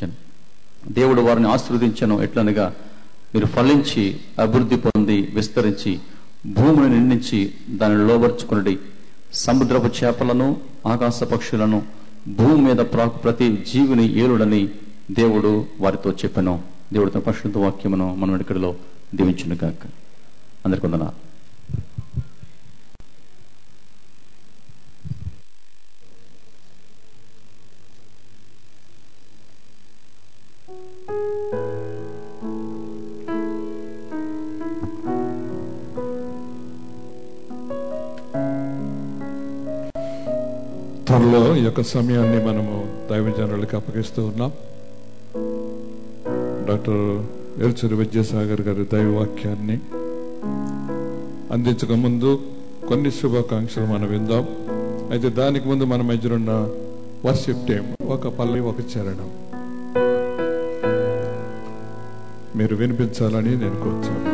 ఆశీర్వదించను. దేవుడు వారిని ఆశీర్వదించను ఎట్లనగా, మీరు ఫలించి అభివృద్ధి పొంది విస్తరించి భూమిని నిండించి దానిని లోబర్చుకుని సముద్రపు చేపలను ఆకాశ పక్షులను భూమి మీద ప్రతి జీవిని ఏలుడని దేవుడు వారితో చెప్పెను. దేవుడు తన పరిశుద్ధ వాక్యమును మనం ఇక్కడిలో దీవించును గాక. అందరికీ వందనాలు. త్వరలో ఈ యొక్క సమయాన్ని మనము దైవజనులకు అప్పగిస్తూ ఉన్నాం. డాక్టర్ ఎల్చూరి విద్యాసాగర్ గారి దైవవాక్యాన్ని అందించక ముందు కొన్ని శుభాకాంక్షలు మనం విందాం. అయితే దానికి ముందు మన మధ్యనున్న వర్షిప్ టీం ఒక పల్లి ఒక చరణం మీరు వినిపించాలని నేను కోరుతున్నాను.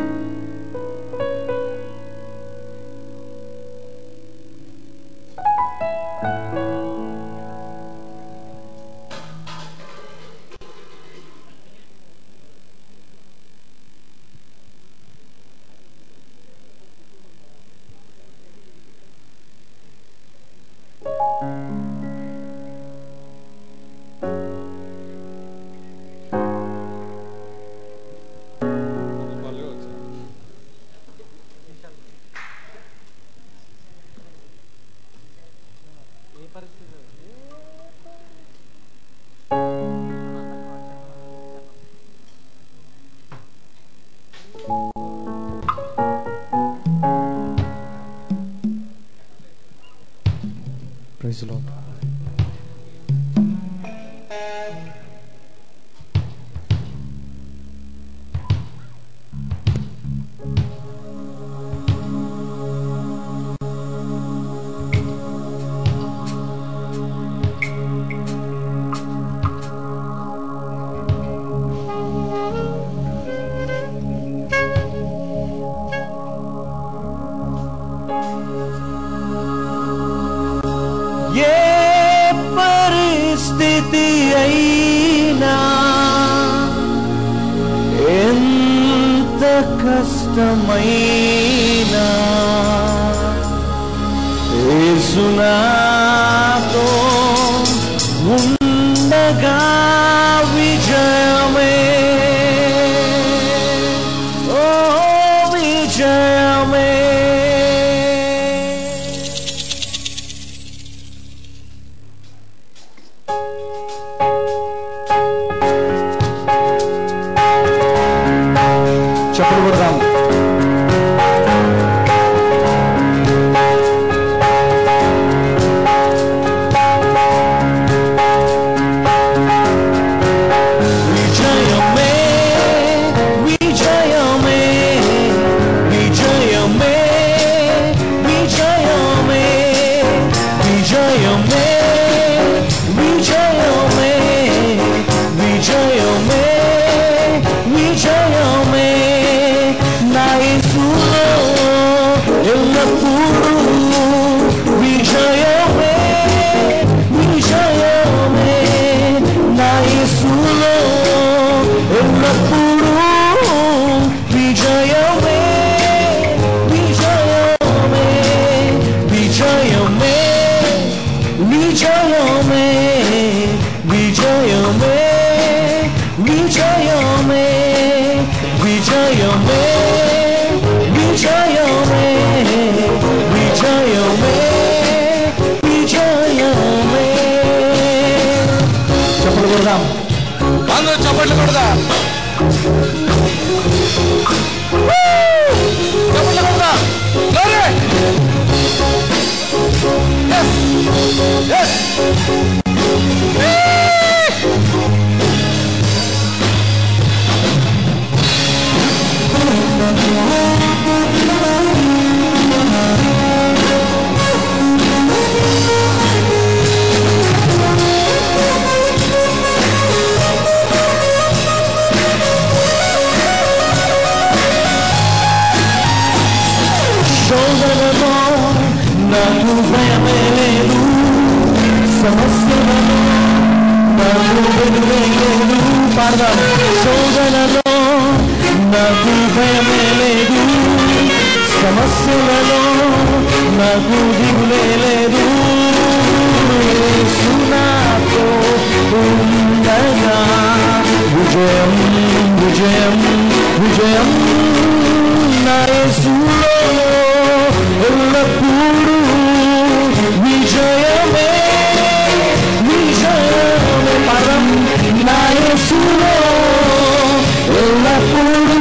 Praise the Lord. కష్టమైనా యేసునాతో ఉండగా విజయమే, ఓ విజయమే. చెప్పలు కొడదాం. అందరూ చప్పట్లు కొడదా, చప్పట్లు కొడదా. నాకు భయమే లేదు, సమస్యలలో నాకు వెలుగే లేదు. పాడదాం. శోధనలో నాకు భయమే లేదు, సమస్యలలో నాకు దిగులే లేదు. యేసు నాతో ఉండగా విజయం విజయం విజయం నా యేసులో ఎల్లప్పుడూ విజయమే విజయమే. పరం నా యేసులో ఎల్లప్పుడూ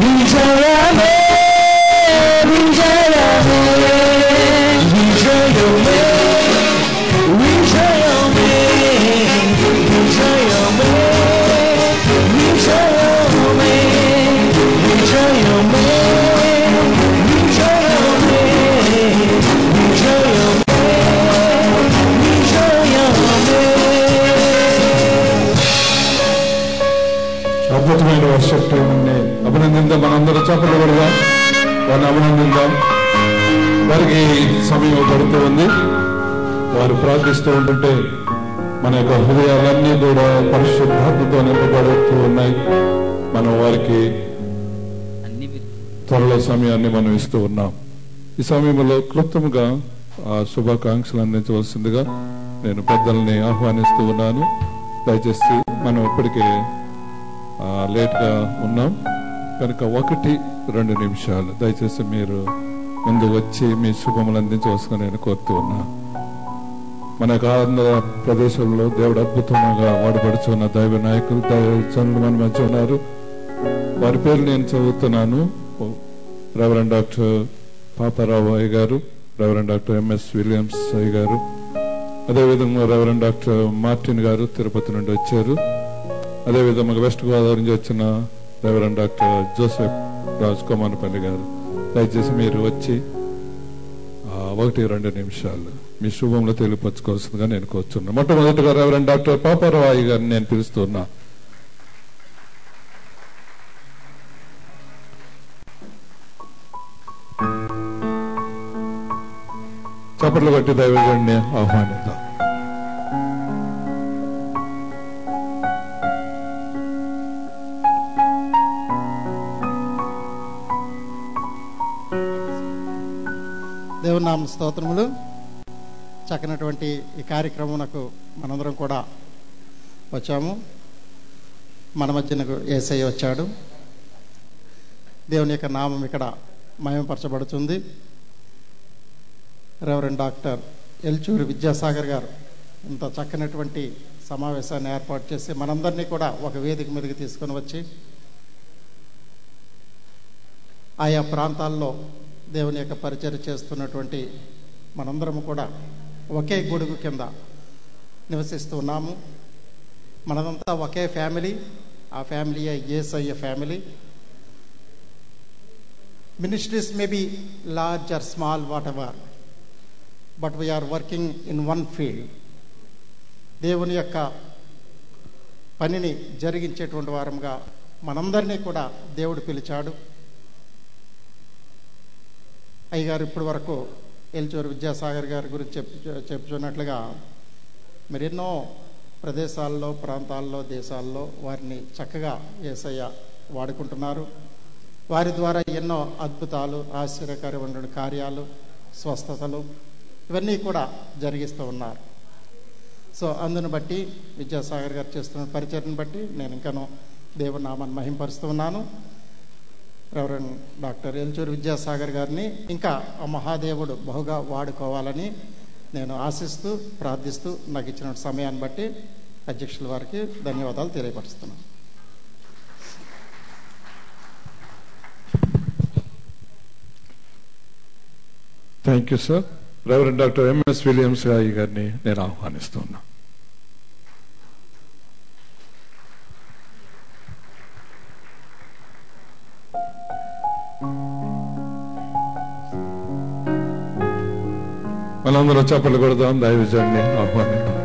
విజయమే విజయమే విజయమే విజయమే విజయమే విజయమే విజయమే విజయమే అద్భుతమైన వర్షిప్ టైంని అభినందిద్దాం. మనందరూ చప్పట్లు కొడదాం, వారిని అభినందిద్దాం. వారికి సమయం పడుతూ ఉంది. వారు ప్రార్థిస్తూ ఉంటుంటే మన యొక్క హృదయాలన్నీ కూడా పరిశుద్ధాత్మతో నింపబడుతూ ఉన్నాయి. మనం వారికి త్వరలో సమయాన్ని మనం ఇస్తూ ఉన్నాం. ఈ సమయంలో క్లుప్తంగా ఆ శుభాకాంక్షలు అందించవలసిందిగా నేను పెద్దల్ని ఆహ్వానిస్తూ ఉన్నాను. దయచేసి మనం ఇప్పటికే లేట్గా ఉన్నాం కనుక 1-2 నిమిషాలు దయచేసి మీరు ముందు వచ్చి మీ శుభములు అందించవలసిన నేను కోరుతూ ఉన్నా. మన యొక్క ఆంధ్రప్రదేశంలో దేవుడు అద్భుతంగా వాడబడుచున్న దైవ నాయకులు దైవజనులు మన మధ్య ఉన్నారు. వారి పేరు నేను చదువుతున్నాను. రెవరెండ్ డాక్టర్ పాపారావు అయ్య గారు, రెవరెండ్ డాక్టర్ ఎంఎస్ విలియమ్స్ అయ్య గారు, అదేవిధంగా రెవరెండ్ డాక్టర్ మార్టిన్ గారు తిరుపతి నుండి వచ్చారు. అదేవిధంగా వెస్ట్ గోదావరి నుంచి వచ్చిన reverend doctor Joseph Raj Komanapalli గారు. దయచేసి మీరు వచ్చి 1-2 నిమిషాలు మీ శుభంలో తెలియపరచుకోవాల్సిందిగా నేను కోరుచున్నా. మొట్టమొదటిగా రెవరెండ్ డాక్టర్ పాపారావు అయ్య గారిని నేను పిలుస్తున్నా. చప్పట్లు కొట్టి దైవజనుడిని ఆహ్వానిద్దాం. దేవుని నామ స్తోత్రములు. చక్కనటువంటి ఈ కార్యక్రమంకు మనందరం కూడా వచ్చాము. మన మధ్యనకు యేసయ్య వచ్చాడు. దేవుని యొక్క నామం ఇక్కడ మహిమపరచబడుతుంది. రెవరెండ్ డాక్టర్ ఎల్చూరి విద్యాసాగర్ గారు ఇంత చక్కనటువంటి సమావేశాన్ని ఏర్పాటు చేసి మనందరినీ కూడా ఒక వేదిక మీదకి తీసుకొని వచ్చి ఆయా ప్రాంతాల్లో దేవుని యొక్క పరిచర్య చేస్తున్నటువంటి మనందరము కూడా ఒకే గొడుగు కింద నివసిస్తూ ఉన్నాము. మనదంతా ఒకే ఫ్యామిలీ. ఆ family Yesayya family. Ministries may be large or small whatever, but we're working in one field. దేవుని యొక్క పనిని జరిగించేటువంటి వారంగా మనందరినీ కూడా దేవుడు పిలిచాడు. అయ్యగారు ఇప్పటి వరకు ఎల్చూరు విద్యాసాగర్ గారి గురించి చెప్పుచున్నట్లుగా మరెన్నో ప్రదేశాల్లో, ప్రాంతాల్లో, దేశాల్లో వారిని చక్కగా యేసయ్య వాడుకుంటున్నారు. వారి ద్వారా ఎన్నో అద్భుతాలు, ఆశ్చర్యకరమైన కార్యాలు, స్వస్థతలు ఇవన్నీ కూడా జరిగిస్తూ ఉన్నారు. సో అందును బట్టి విద్యాసాగర్ గారు చేస్తున్న పరిచర్ని బట్టి నేను ఇంకనూ దేవుని నామాన్ని మహింపరుస్తూ ఉన్నాను. రెవరెండ్ డాక్టర్ ఎల్చూరి విద్యాసాగర్ గారిని ఇంకా ఆ మహాదేవుడు బహుగా వాడుకోవాలని నేను ఆశిస్తూ ప్రార్థిస్తూ నాకు ఇచ్చిన సమయాన్ని బట్టి అధ్యక్షుల వారికి ధన్యవాదాలు తెలియపరుస్తున్నాను. Thank you sir. Reverend doctor MS Williams గారిని నేను ఆహ్వానిస్తున్నా. మనందరం చప్పట్లు కొడదాం, దైవజనుడిని ఆహ్వానిద్దాం.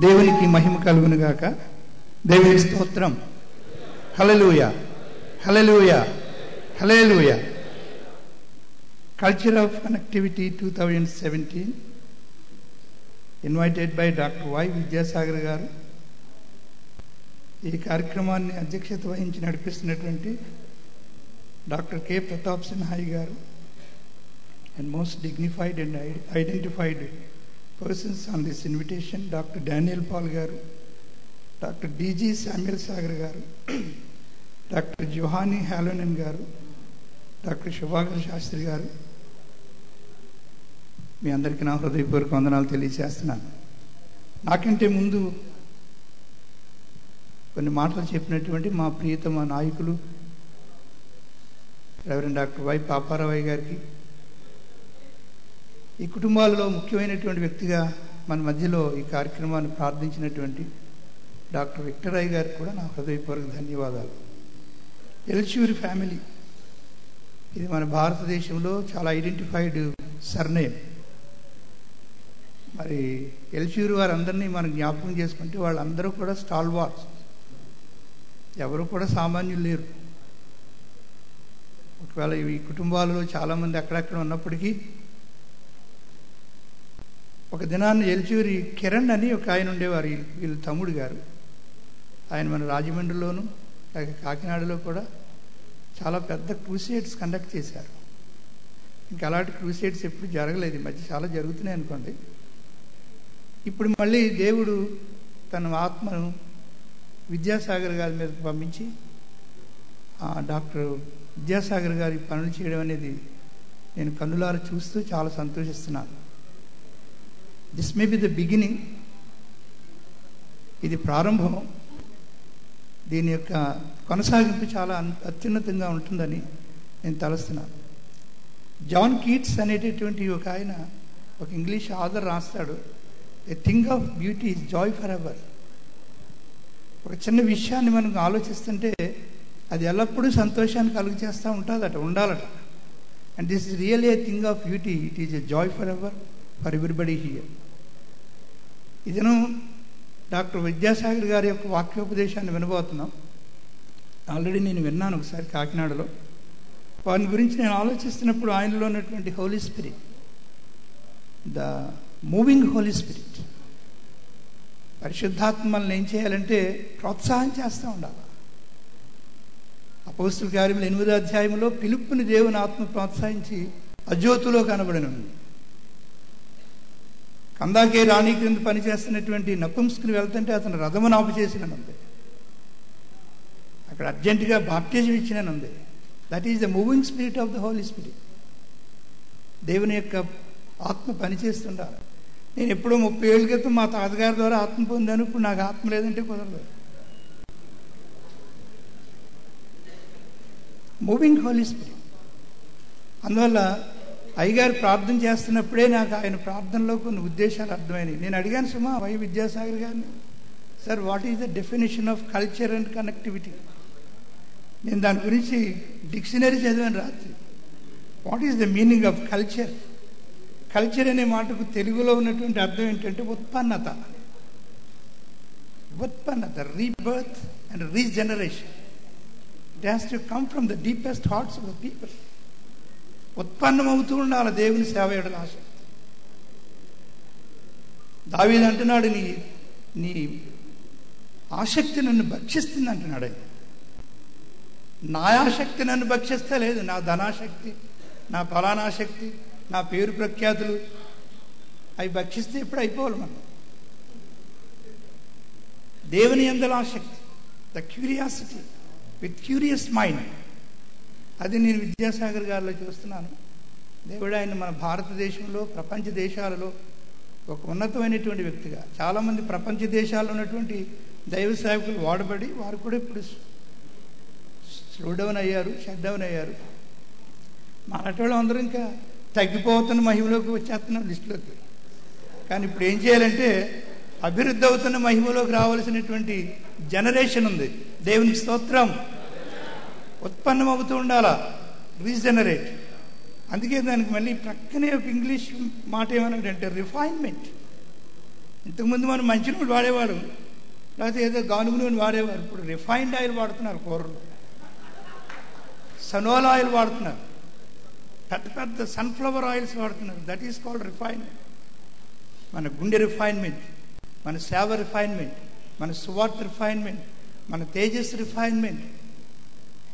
దేవునికి మహిమ కలుగును గాక. దేవునికి స్తోత్రం. హల్లెలూయా, హల్లెలూయా, హల్లెలూయా. Culture of connectivity 2017 invited by doctor Y Vidyasagar గారు. ఈ కార్యక్రమాన్ని అధ్యక్షత వహించి నడిపిస్తున్నటువంటి డాక్టర్ కె ప్రతాప్ సిన్హాయి గారు and most dignified and identified persons on this invitation, Dr. Daniel Paul garu, Dr. D.G. Samuel Sagar garu, Dr. Johani Halonen garu, Dr. Shubhagar Shastri garu, మీ అందరికీ నా హృదయపూర్వక వందనాలు తెలియజేస్తున్నాను. నాకంటే ముందు కొన్ని మాటలు చెప్పినటువంటి మా ప్రియతమ నాయకులు రెవరెండ్ డాక్టర్ వై పాపారావయ్య గారికి, ఈ కుటుంబాలలో ముఖ్యమైనటువంటి వ్యక్తిగా మన మధ్యలో ఈ కార్యక్రమాన్ని ప్రార్థించినటువంటి డాక్టర్ విక్టర్ రాయ్ గారికి కూడా నా హృదయపూర్వక ధన్యవాదాలు. ఎల్చూరి ఫ్యామిలీ, ఇది మన భారతదేశంలో చాలా ఐడెంటిఫైడ్ సర్నేమ్. మరి ఎల్చూరి వారందరినీ మనం జ్ఞాపకం చేసుకుంటే వాళ్ళందరూ కూడా స్టాల్వార్స్, ఎవరు కూడా సామాన్యులు లేరు. ఒకవేళ ఈ కుటుంబాలలో చాలామంది అక్కడక్కడ ఉన్నప్పటికీ ఒక దినాన్ని ఎల్చూరి కిరణ్ అని ఒక ఆయన ఉండేవారు, వీళ్ళ తమ్ముడు గారు. ఆయన మన రాజమండ్రిలోను కాకినాడలో కూడా చాలా పెద్ద క్రూసేడ్స్ కండక్ట్ చేశారు. ఇంకా అలాంటి క్రూసేడ్స్ ఎప్పుడు జరగలేదు, ఈ మధ్య చాలా జరుగుతున్నాయి అనుకోండి. ఇప్పుడు మళ్ళీ దేవుడు తన ఆత్మను విద్యాసాగర్ గారి మీద పంపించి డాక్టర్ విద్యాసాగర్ గారి పనులు చేయడం అనేది నేను కన్నులారా చూస్తూ చాలా సంతోషిస్తున్నాను. This may be the beginning, ఇది ప్రారంభం. దీని యొక్క కొనసాగింపు చాలా అత్యున్నతంగా ఉంటుందని నేను తలుస్తున్నాను. జాన్ కీట్స్ అనేటటువంటి ఒక ఆయన ఒక ఇంగ్లీష్ ఆథర్ రాస్తాడు, ఎ thing of beauty is Joy for ever. ఒక చిన్న విషయాన్ని మనం ఆలోచిస్తుంటే అది ఎల్లప్పుడూ సంతోషాన్ని కలుగు చేస్తూ ఉంటుందట, ఉండాలట. And this is really a thing of beauty, it is a joy for ever for everybody here. ఇదను డాక్టర్ విద్యాసాగర్ గారి యొక్క వాక్యోపదేశాన్ని వినబోతున్నాం. ఆల్రెడీ నేను విన్నాను ఒకసారి కాకినాడలో. వారిని గురించి నేను ఆలోచిస్తున్నప్పుడు ఆయనలో ఉన్నటువంటి holy spirit, the moving holy spirit, పరిశుద్ధాత్మ మనల్ని ఏం చేయాలంటే ప్రోత్సాహం చేస్తూ ఉండాలి. అపోస్తుల కార్యములు 8వ అధ్యాయంలో పిలుపుని దేవుని ఆత్మ ప్రోత్సహించి అజ్యోతులో కనబడినది. కందాకే రాణి క్రింద పనిచేస్తున్నటువంటి నపుంసకుని వెళ్తుంటే అతను రథమును ఆపు చేసిననుంది, అక్కడ అర్జెంటుగా బాప్టిజం ఇచ్చిననుంది. That is the moving spirit of the holy spirit. దేవుని యొక్క ఆత్మ పనిచేస్తుండాలి. నేను ఎప్పుడో 30 ఏళ్ళ క్రితం మా తాతగారి ద్వారా ఆత్మ పొందాను, ఇప్పుడు నాకు ఆత్మ లేదంటే కుదరదు. Moving holy spirit. అందువల్ల అయ్యగారు ప్రార్థన చేస్తున్నప్పుడే నాకు ఆయన ప్రార్థనలో కొన్ని ఉద్దేశాలు అర్థమైనవి. నేను అడిగాను సుమా వై విద్యాసాగర్ గారిని, sir what is the definition of culture and connectivity. నేను దాని గురించి డిక్షనరీ చదివాను రాత్రి. What is the meaning of culture? Culture అనే మాటకు తెలుగులో ఉన్నటువంటి అర్థం ఏంటంటే ఉత్పన్నత, ఉత్పన్నత, rebirth and regeneration. It has to come from the deepest hearts of the people. ఉత్పన్నమవుతూ ఉండాలి దేవుని సేవ ఎడల ఆసక్తి. దావీదు అంటున్నాడు, నీ ఆసక్తి నన్ను భక్షిస్తుంది అంటున్నాడు. నా ఆసక్తి నన్ను భక్షిస్తే లేదు, నా ధనాశక్తి, నా ఫలానాశక్తి, నా పేరు ప్రఖ్యాతులు అవి భక్షిస్తే ఎప్పుడు అయిపోవాలి మనం. దేవుని యందల ఆసక్తి, the curiosity with curious mind, అది నేను విద్యాసాగర్ గారిలో చూస్తున్నాను. దేవుడు ఆయన మన భారతదేశంలో ప్రపంచ దేశాలలో ఒక ఉన్నతమైనటువంటి వ్యక్తిగా, చాలామంది ప్రపంచ దేశాల్లో ఉన్నటువంటి దైవ సేవకులు వాడబడి వారు కూడా ఇప్పుడు స్లో డౌన్ అయ్యారు, షట్ డౌన్ అయ్యారు. మనటోళ్ళు అందరూ ఇంకా తగ్గిపోతున్న మహిమలోకి వచ్చేస్తున్నాం లిస్టులోకి. కానీ ఇప్పుడు ఏం చేయాలంటే అభివృద్ధి అవుతున్న మహిమలోకి రావాల్సినటువంటి జనరేషన్ ఉంది. దేవునికి స్తోత్రం. ఉత్పన్నం అవుతూ ఉండాలా, రీజనరేట్. అందుకే దానికి మళ్ళీ ప్రక్కనే ఒక ఇంగ్లీష్ మాట ఏమన్నాడంటే రిఫైన్మెంట్. ఇంతకుముందు మనం మంచి నూనె వాడేవాడు, లేకపోతే ఏదో గానుగు నూనె వాడేవారు. ఇప్పుడు రిఫైన్డ్ ఆయిల్ వాడుతున్నారు కూరలు, సనోల్ ఆయిల్ వాడుతున్నారు, పెద్ద పెద్ద సన్ఫ్లవర్ ఆయిల్స్ వాడుతున్నారు. That is called refinement. మన గుండె రిఫైన్మెంట్, మన సేవ రిఫైన్మెంట్, మన సువార్త రిఫైన్మెంట్, మన తేజస్ రిఫైన్మెంట్.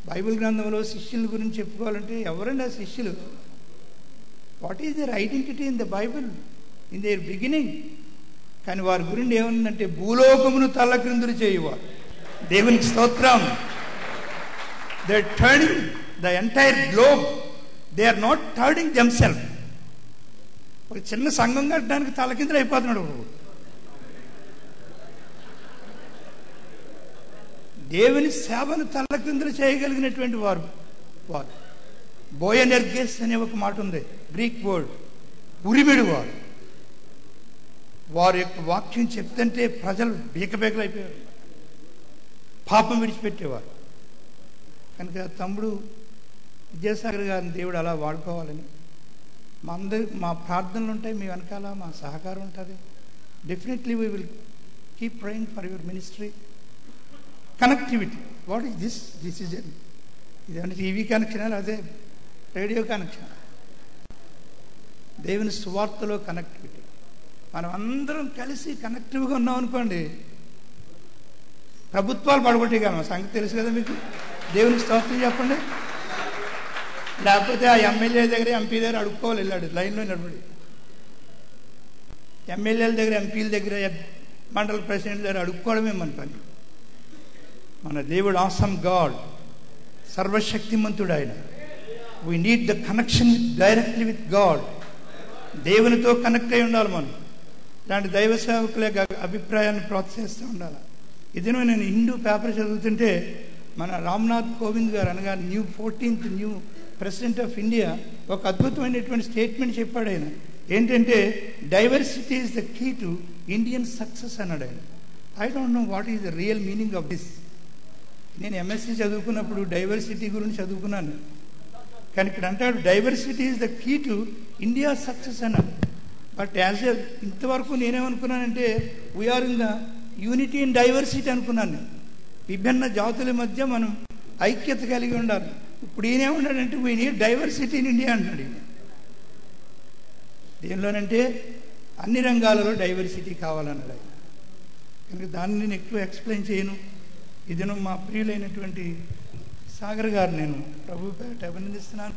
బైబిల్ గ్రంథంలో శిష్యుల గురించి చెప్పుకోవాలంటే ఎవరండి ఆ శిష్యులు? What is their identity in the bible, in their beginning? కానీ వారి గురించి ఏముందంటే భూలోకమును తల్లక్రిందులు చేయువారు. దేవునికి స్తోత్రం. They are turning the entire globe. They are not turning themselves. ఒక చిన్న సంఘం కట్టడానికి తలకిందులు అయిపోతున్నాడు. దేవుని సేవను తల్లకిందులు చేయగలిగినటువంటి వారు. బోయనెర్గెస్ అనే ఒక మాట ఉంది, గ్రీక్ వర్డ్, ఉరిమిడు వారు. వారి యొక్క వాక్యం చెప్తుంటే ప్రజలు బీకబేకలు అయిపోయారు, పాపం విడిచిపెట్టేవారు. కనుక తమ్ముడు విద్యాసాగర్ గారిని దేవుడు అలా వాడుకోవాలని మా ప్రార్థనలు ఉంటాయి, మీ వెనకాల మా సహకారం ఉంటుంది. Definitely we will keep praying for your ministry. Connectivity, what is this? This is ఇదంటే టీవీ కనెక్షన్, అదే రేడియో కనెక్షన్. దేవుని సువార్తలో కనెక్టివిటీ. మనం అందరం కలిసి కనెక్టివ్గా ఉన్నాం అనుకోండి, ప్రభుత్వాలు పడగొట్టేయగలం. సంగతి తెలుసు కదా మీకు. దేవునికి స్తోత్రం చెప్పండి. లేకపోతే ఆ ఎమ్మెల్యే దగ్గర, ఎంపీ దగ్గర అడుక్కోవాలి, వెళ్ళాడు లైన్లో నిలబడి. ఎమ్మెల్యేల దగ్గర, ఎంపీల దగ్గర, మండల ప్రెసిడెంట్ దగ్గర అడుక్కోవడమే మన పని. మన దేవుడు ఆసమ్ గాడ్, సర్వశక్తిమంతుడు ఆయన. We need the connection directly with God. దేవునితో కనెక్ట్ అయి ఉండాలి మనం. ఇలాంటి దైవ సేవకుల అభిప్రాయాన్ని ప్రోత్సహిస్తూ ఉండాలి. ఇది నేను హిందూ పేపర్ చదువుతుంటే మన రామ్నాథ్ కోవింద్ గారు అనగా 14th new president of India ఒక అద్భుతమైనటువంటి స్టేట్మెంట్ చెప్పాడు. ఆయన ఏంటంటే diversity is the key to Indian success అన్నాడు ఆయన. I don't know what is the real meaning of this. నేను ఎంఎస్సీ చదువుకున్నప్పుడు డైవర్సిటీ గురించి చదువుకున్నాను, కానీ ఇక్కడ అంటాడు diversity is the key to India success అన్నాడు. బట్ యాజ్ ఎ ఇంతవరకు నేనేమనుకున్నానంటే we are in the unity in diversity అనుకున్నాను నేను. విభిన్న జాతుల మధ్య మనం ఐక్యత కలిగి ఉండాలి. ఇప్పుడు ఈయనేమన్నాడంటే we need diversity in India అంటున్నాడు. ఈయన దేనిలోనంటే అన్ని రంగాలలో డైవర్సిటీ కావాలన్నాడు ఆయన. కనుక దాన్ని నేను ఎక్కువ ఎక్స్ప్లెయిన్ చేయను. ఇదిను మా ప్రియులైనటువంటి సాగర్ గారు నేను ప్రభు పేరిట అభినందిస్తున్నాను.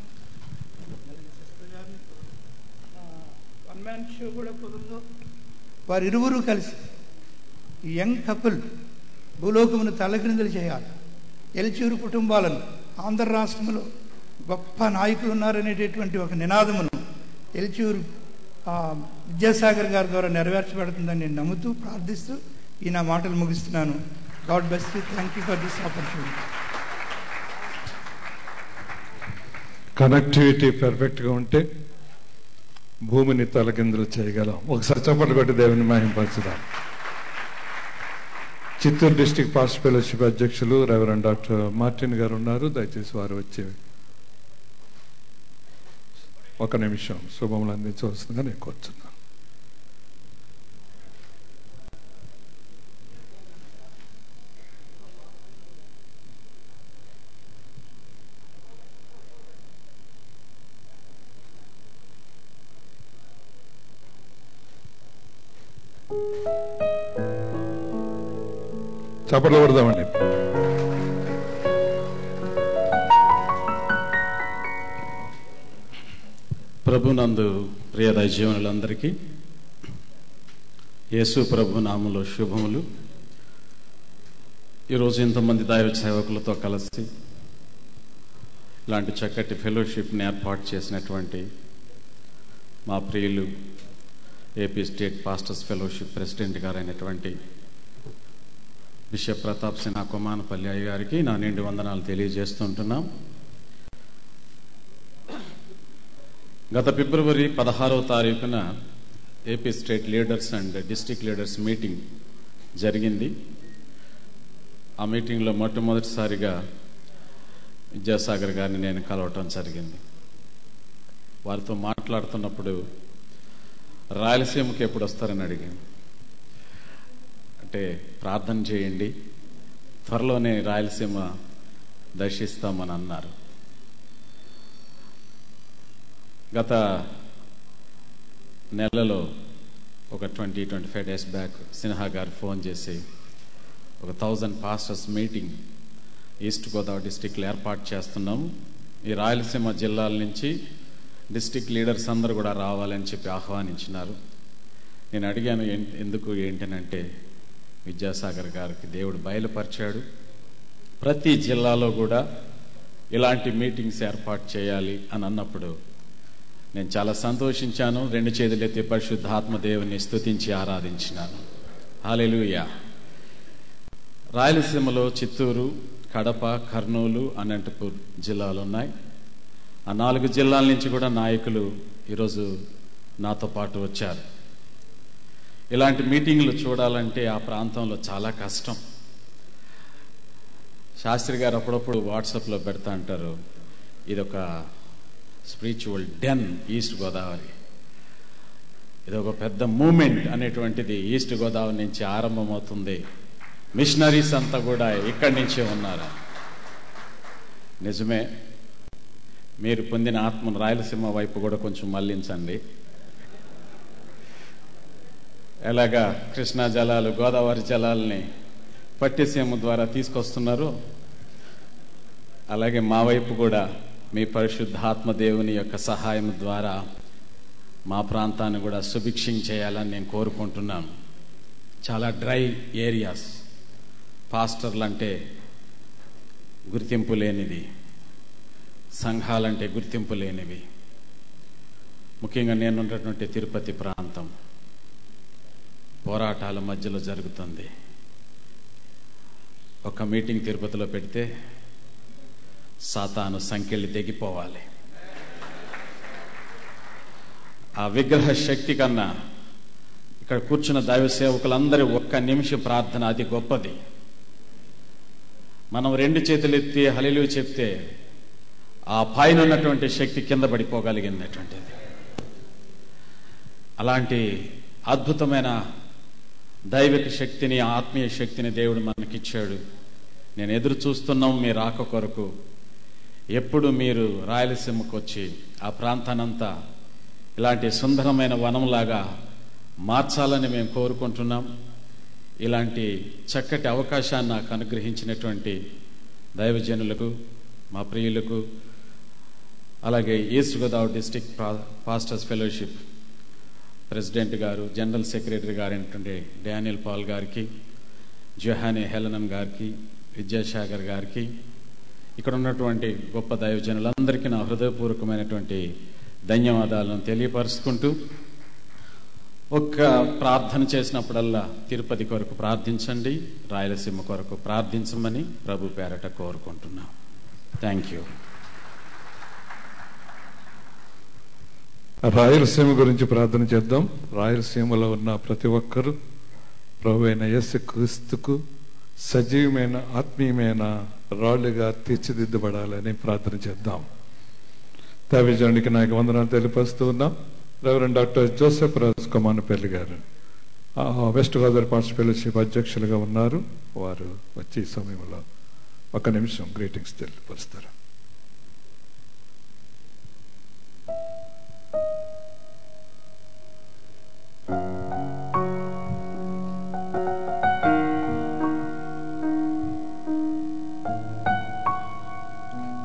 వన్ మ్యాన్ షో కూడా కుదరదు. వారిరువురు కలిసి ఈ యంగ్ కపుల్ భూలోకమును తలక్రిందులు చేయాలి. ఎల్చూరు కుటుంబాలను ఆంధ్ర రాష్ట్రంలో గొప్ప నాయకులు ఉన్నారనేటటువంటి ఒక నినాదమును ఎల్చూరు విద్యాసాగర్ గారి ద్వారా నెరవేర్చబడుతుందని నేను నమ్ముతూ ప్రార్థిస్తూ ఈ నా మాటలు ముగిస్తున్నాను. God bless you. Thank you for this opportunity. Connectivity పర్ఫెక్ట్గా ఉంటే భూమిని తలకిందులు చేయగలం. ఒకసారి చప్పట్లు కొట్టి దేవుని మహింపరచుదాం. చిత్తూరు డిస్ట్రిక్ట్ పాస్ట్ ఫెలోషిప్ అధ్యక్షులు రెవరెండ్ డాక్టర్ మార్టిన్ గారు ఉన్నారు. దయచేసి వారు వచ్చి ఒక నిమిషం శుభములు అందించవలసిందిగా నేను కోరుతున్నాను. చప్పట్లు కొడదామండి. ప్రభునందు ప్రియ దైవజనులందరికీ యేసు ప్రభు నామములో శుభములు. ఈరోజు ఇంతమంది దైవ సేవకులతో కలిసి ఇలాంటి చక్కటి ఫెలోషిప్ని ఏర్పాటు చేసినటువంటి మా ప్రియులు AP state pastors fellowship president గారైనటువంటి బిషప్ ప్రతాప్ సిన్హా కొమానపల్లి అయ్య గారికి నా నిండు వందనాలు తెలియజేస్తుంటున్నాం. గత ఫిబ్రవరి 16వ తారీఖున AP state leaders and district leaders meeting జరిగింది. ఆ మీటింగ్లో మొట్టమొదటిసారిగా విద్యాసాగర్ గారిని నేను కలవటం జరిగింది. వారితో మాట్లాడుతున్నప్పుడు రాయలసీమకి ఎప్పుడు వస్తారని అడిగాను. అంటే ప్రార్థన చేయండి, త్వరలోనే రాయలసీమ దర్శిస్తామని అన్నారు. గత నెలలో ఒక 20-25 డేస్ బ్యాక్ సిన్హా గారు ఫోన్ చేసి ఒక 1000 పాస్టర్స్ మీటింగ్ ఈస్ట్ గోదావరి డిస్టిక్లో ఏర్పాటు చేస్తున్నాం, ఈ రాయలసీమ జిల్లాల నుంచి డిస్టిక్ లీడర్స్ అందరూ కూడా రావాలని చెప్పి ఆహ్వానించినారు. నేను అడిగాను ఎందుకు ఏంటనంటే, విద్యాసాగర్ గారికి దేవుడు బయలుపరిచాడు, ప్రతి జిల్లాలో కూడా ఇలాంటి మీటింగ్స్ ఏర్పాటు చేయాలి అని అన్నప్పుడు నేను చాలా సంతోషించాను. 2 చేతులెత్తి పరిశుద్ధాత్మ దేవుని స్తుతించి ఆరాధించినాను. హల్లెలూయా. రాయలసీమలో చిత్తూరు, కడప, కర్నూలు, అనంతపూర్ జిల్లాలు ఉన్నాయి. ఆ 4 జిల్లాల నుంచి కూడా నాయకులు ఈరోజు నాతో పాటు వచ్చారు. ఇలాంటి మీటింగ్లు చూడాలంటే ఆ ప్రాంతంలో చాలా కష్టం. శాస్త్రి గారు అప్పుడప్పుడు వాట్సాప్లో పెడతా అంటారు, ఇదొక స్పిరిచువల్ డెన్ ఈస్ట్ గోదావరి, ఇదొక పెద్ద మూమెంట్ అనేటువంటిది ఈస్ట్ గోదావరి నుంచి ఆరంభమవుతుంది, మిషనరీస్ అంతా కూడా ఇక్కడి నుంచే ఉన్నారు. నిజమే, మీరు పొందిన ఆత్మను రాయలసీమ వైపు కూడా కొంచెం మళ్లించండి. ఎలాగా కృష్ణా జలాలు గోదావరి జలాలని పట్టిసీమ ద్వారా తీసుకొస్తున్నారు, అలాగే మా వైపు కూడా మీ పరిశుద్ధాత్మ దేవుని యొక్క సహాయం ద్వారా మా ప్రాంతాన్ని కూడా సుభిక్షం చేయాలని నేను కోరుకుంటున్నాను. చాలా డ్రై ఏరియాస్, పాస్టర్లు అంటే గుర్తింపు లేనిది, సంఘాలంటే గుర్తింపు లేనివి. ముఖ్యంగా నేనున్నటువంటి తిరుపతి ప్రాంతం పోరాటాల మధ్యలో జరుగుతుంది. ఒక మీటింగ్ తిరుపతిలో పెడితే సాతాను సంకెళ్ళి తెగిపోవాలి. ఆ విగ్రహ శక్తి కన్నా ఇక్కడ కూర్చున్న దైవ సేవకులందరూ 1 నిమిషం ప్రార్థన అది గొప్పది. మనం 2 చేతులెత్తి హల్లెలూయా చెప్తే ఆ పైన ఉన్నటువంటి శక్తి కింద పడిపోగలిగినటువంటిది. అలాంటి అద్భుతమైన దైవిక శక్తిని, ఆత్మీయ శక్తిని దేవుడు మనకిచ్చాడు. నేను ఎదురు చూస్తున్నాం మీ రాక కొరకు. ఎప్పుడు మీరు రాయలసీమకు వచ్చి ఆ ప్రాంతానంతా ఇలాంటి సుందరమైన వనంలాగా మార్చాలని మేము కోరుకుంటున్నాం. ఇలాంటి చక్కటి అవకాశాన్ని నాకు అనుగ్రహించినటువంటి దైవజనులకు, మా ప్రియులకు, అలాగే east Godavari district pastors fellowship president గారు, జనరల్ సెక్రటరీ గారు అయినటువంటి డానియల్ పాల్ గారికి, జొహానీ హెలెన్ గారికి, విద్యాసాగర్ గారికి, ఇక్కడ ఉన్నటువంటి గొప్ప దైవజనులందరికీ నా హృదయపూర్వకమైనటువంటి ధన్యవాదాలను తెలియపరుచుకుంటూ, ఒక్క ప్రార్థన చేసినప్పుడల్లా తిరుపతి కొరకు ప్రార్థించండి, రాయలసీమ కొరకు ప్రార్థించమని ప్రభు పేరట కోరుకుంటున్నాం. Thank you. రాయలసీమ గురించి ప్రార్థన చేద్దాం. రాయలసీమలో ఉన్న ప్రతి ఒక్కరూ ప్రభు అయిన యేసు క్రీస్తుకు సజీవమైన ఆత్మీయమైన రాళ్లుగా తీర్చిదిద్దబడాలని ప్రార్థన చేద్దాం. దైవజనుడికి నాకు వందనాలు తెలియపరుస్తూ ఉన్నాం. Reverend doctor Joseph Raj Komanapalli గారు వెస్ట్ గోదావరి పాస్టర్స్ ఫెలోషిప్ అధ్యక్షులుగా ఉన్నారు. వారు వచ్చే సమయంలో 1 నిమిషం గ్రీటింగ్స్ తెలియపరుస్తారు.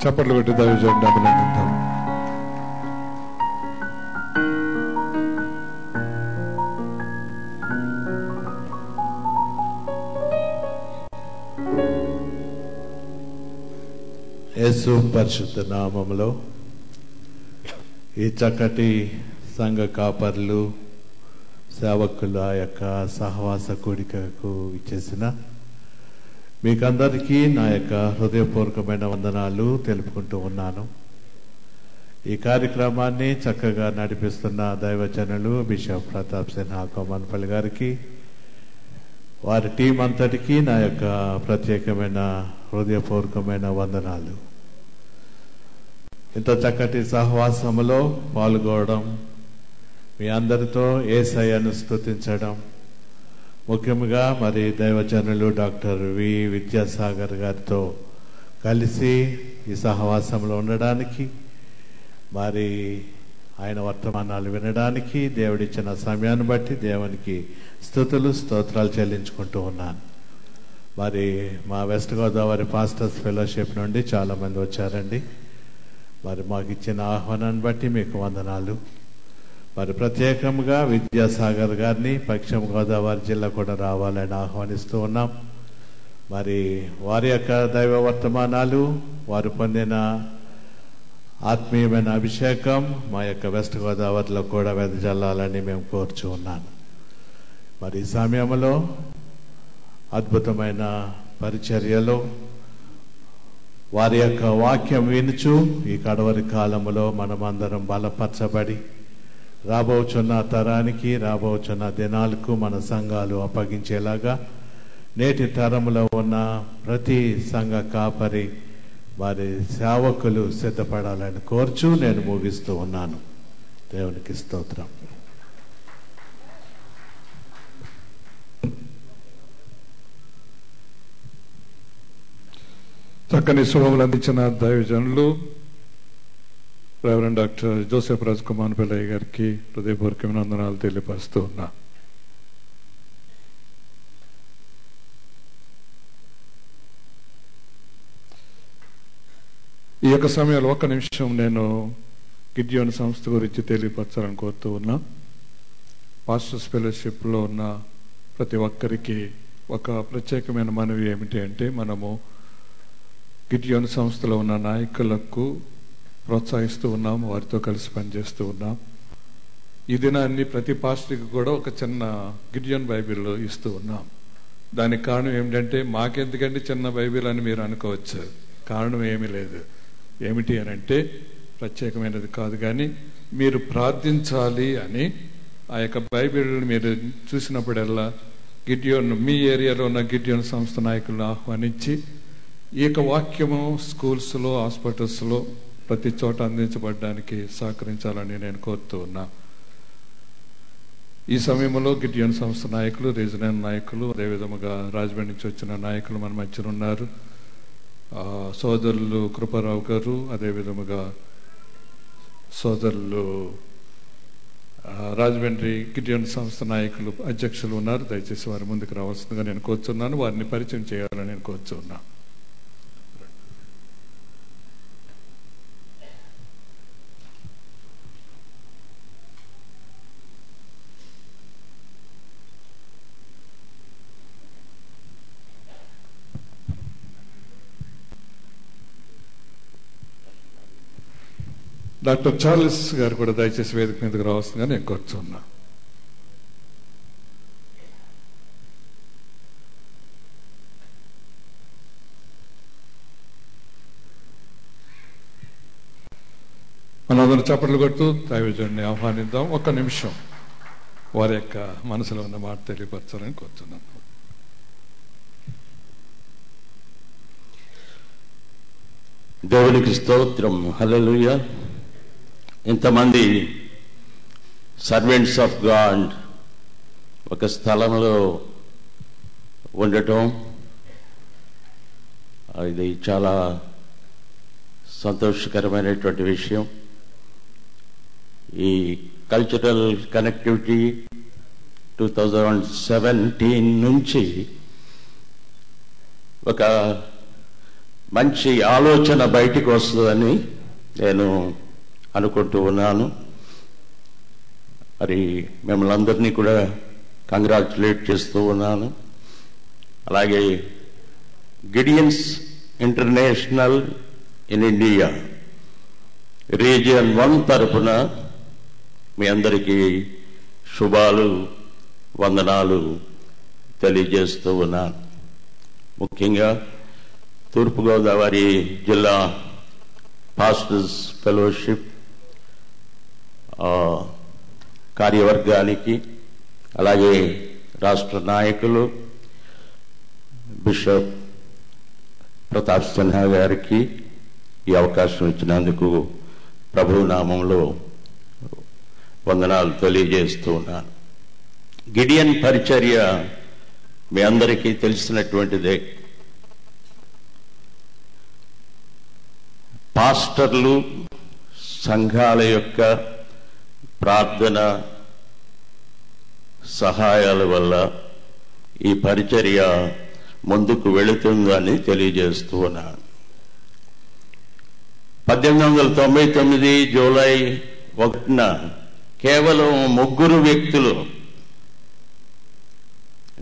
చప్పట్లు పెట్టి దైవజనుడిని అభినందిద్దాం. యేసు పరిశుద్ధ నామములో ఈ చక్కటి సంఘ కాపర్లు, సేవకుల యొక్క సహవాస కూడికకు ఇచ్చేసిన మీకందరికీ నా యొక్క హృదయపూర్వకమైన వందనాలు తెలుపుకుంటూ ఉన్నాను. ఈ కార్యక్రమాన్ని చక్కగా నడిపిస్తున్న దైవజనులు బిషప్ ప్రతాప్ సిన్హా కొమన్పల్లి గారికి, వారి టీం అంతటికీ నా యొక్క ప్రత్యేకమైన హృదయపూర్వకమైన వందనాలు. ఇంత చక్కటి సహవాసములో పాల్గొనడం, మీ అందరితో యేసయ్యను స్తుతించడం, ముఖ్యంగా మరి దైవజనులు డాక్టర్ వి విద్యాసాగర్ గారితో కలిసి ఈ సహవాసంలో ఉండడానికి, మరి ఆయన వర్తమానాలు వినడానికి దేవుడిచ్చిన సమయాన్ని బట్టి దేవునికి స్తుతులు స్తోత్రాలు చెల్లించుకుంటూ ఉన్నాను. మరి మా వెస్ట్ గోదావరి పాస్టర్స్ ఫెలోషిప్ నుండి చాలామంది వచ్చారండి. మరి మాకు ఇచ్చిన ఆహ్వానాన్ని బట్టి మీకు వందనాలు. మరి ప్రత్యేకంగా విద్యాసాగర్ గారిని పశ్చిమ గోదావరి జిల్లా కూడా రావాలని ఆహ్వానిస్తూ ఉన్నాం. మరి వారి యొక్క దైవ వర్తమానాలు, వారు పొందిన ఆత్మీయమైన అభిషేకం మా యొక్క వెస్ట్ గోదావరిలో కూడా వెదజల్లాలని మేము కోరుచూ ఉన్నాను. మరి ఈ సమయంలో అద్భుతమైన పరిచర్యలో వారి యొక్క వాక్యం వినుచు ఈ కడవరి కాలంలో మనమందరం బలపరచబడి రాబోచున్న తరానికి, రాబోచున్న దినాలకు మన సంఘాలు అప్పగించేలాగా నేటి తరంలో ఉన్న ప్రతి సంఘ కాపరి వారి సేవకులు సిద్ధపడాలని కోర్చు నేను ముగిస్తూ ఉన్నాను. దేవునికి స్తోత్రం. చక్కని శుభములు అందించిన దైవజనులు reverend doctor Joseph Raj Kumar Pillaiah గారికి హృదయపూర్వకమైన వందనాలు తెలియపరుస్తూ ఉన్నా. ఈ యొక్క సమయంలో ఒక్క నిమిషం నేను గిడ్యోన్ సంస్థ గురించి తెలియపరచాలని కోరుతూ ఉన్నా. పాస్టర్స్ ఫెలోషిప్లో ఉన్న ప్రతి ఒక్కరికి ఒక ప్రత్యేకమైన మనవి ఏమిటి అంటే, మనము గిడ్యోన్ సంస్థలో ఉన్న నాయకులకు ప్రోత్సహిస్తూ ఉన్నాం, వారితో కలిసి పనిచేస్తూ ఉన్నాం. ఈ దినాన్ని ప్రతి పాస్టర్కి కూడా ఒక చిన్న గిడ్యోన్ బైబిల్ ఇస్తూ ఉన్నాం. దానికి కారణం ఏమిటంటే, మాకెందుకంటే చిన్న బైబిల్ అని మీరు అనుకోవచ్చు. కారణం ఏమీ లేదు. ఏమిటి అని అంటే, ప్రత్యేకమైనది కాదు, కానీ మీరు ప్రార్థించాలి అని ఆ యొక్క బైబిల్ని మీరు చూసినప్పుడల్లా గిడ్యోన్, మీ ఏరియాలో ఉన్న గిడ్యోన్ సంస్థ నాయకులను ఆహ్వానించి ఈ యొక్క వాక్యము స్కూల్స్లో, హాస్పిటల్స్లో ప్రతి చోట అందించబడడానికి సహకరించాలని నేను కోరుతూ ఉన్నా. ఈ సమయంలో గిడ్యోన్ సంస్థ నాయకులు, రీజనల్ నాయకులు, అదేవిధముగా రాజమండ్రి నుంచి వచ్చిన నాయకులు మన మధ్యన ఉన్నారు. సోదరులు కృపారావు గారు, అదేవిధముగా సోదరులు రాజమండ్రి గిడ్యోన్ సంస్థ నాయకులు అధ్యక్షులు ఉన్నారు. దయచేసి వారి ముందుకు రావాల్సిందిగా నేను కోరుతున్నాను. వారిని పరిచయం చేయాలని నేను కోరుతున్నా. డాక్టర్ చార్లెస్ గారు కూడా దయచేసి వేదిక మీదకి రావాల్సిందిగా నేను కోరుతున్నా. మనందరం చప్పట్లు కొడుతూ దైవజనుడిని ఆహ్వానిద్దాం. ఒక్క నిమిషం వారి యొక్క మనసులో ఉన్న మాట తెలియపరచాలని కోరుతున్నాను. దేవునికి స్తోత్రం. హల్లెలూయా. ఇంతమంది సర్వెంట్స్ ఆఫ్ గాడ్ ఒక స్థలంలో ఉండటం, ఇది చాలా సంతోషకరమైనటువంటి విషయం. ఈ కల్చరల్ కనెక్టివిటీ 2017 నుంచి ఒక మంచి ఆలోచన బయటికి వస్తుందని నేను అనుకుంటూ ఉన్నాను. మరి మిమ్మల్ని అందరినీ కూడా కంగ్రాచులేట్ చేస్తూ ఉన్నాను. అలాగే Gideons international in India region 1 తరఫున మీ అందరికీ శుభాలు, వందనాలు తెలియజేస్తూ ఉన్నాను. ముఖ్యంగా తూర్పుగోదావరి జిల్లా పాస్టర్స్ ఫెలోషిప్ కార్యవర్గానికి, అలాగే రాష్ట్ర నాయకులు బిషప్ ప్రతాప్ సిన్హా గారికి ఈ అవకాశం ఇచ్చినందుకు ప్రభు నామంలో వందనాలు తెలియజేస్తూ ఉన్నాను. గిడియన్ పరిచర్య మీ అందరికీ తెలిసినటువంటిదే. పాస్టర్లు, సంఘాల యొక్క ప్రార్థన సహాయాల వల్ల ఈ పరిచర్య ముందుకు వెళుతుందని తెలియజేస్తూ ఉన్నాను. 1899 జూలై 1న కేవలం 3 వ్యక్తులు,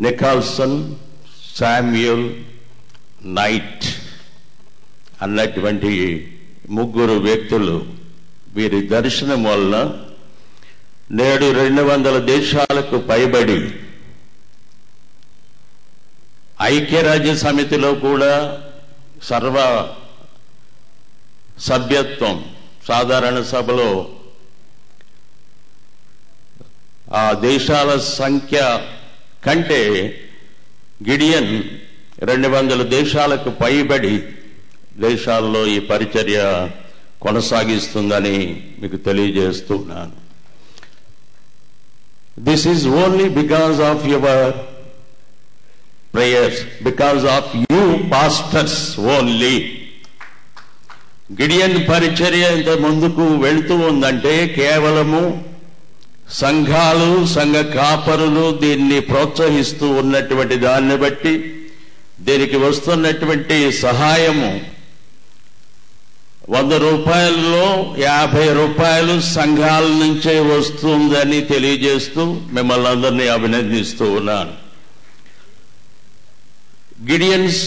నికాల్సన్, శామ్యూల్, నైట్ అన్నటువంటి 3 వ్యక్తులు, వీరి దర్శనం వల్ల నేడు 200 దేశాలకు పైబడి ఐక్యరాజ్య సమితిలో కూడా సర్వ సభ్యత్వం, సాధారణ సభలో ఆ దేశాల సంఖ్య కంటే గిడియన్ 200 దేశాలకు పైబడి దేశాల్లో ఈ పరిచర్య కొనసాగిస్తుందని మీకు తెలియజేస్తున్నాను. This is only because of your prayers, because of you pastors only. Gideon పరిచర్య ఇంత ముందుకు వెళుతూ ఉందంటే కేవలము సంఘాలు, సంఘ కాపరులు దీన్ని ప్రోత్సహిస్తూ ఉన్నటువంటి దాన్ని బట్టి దీనికి వస్తున్నటువంటి సహాయము 100 రూపాయలలో 50 రూపాయలు సంఘాల నుంచే వస్తుందని తెలియజేస్తూ మిమ్మల్ని అందరినీ అభినందిస్తూ ఉన్నాను. గిడియన్స్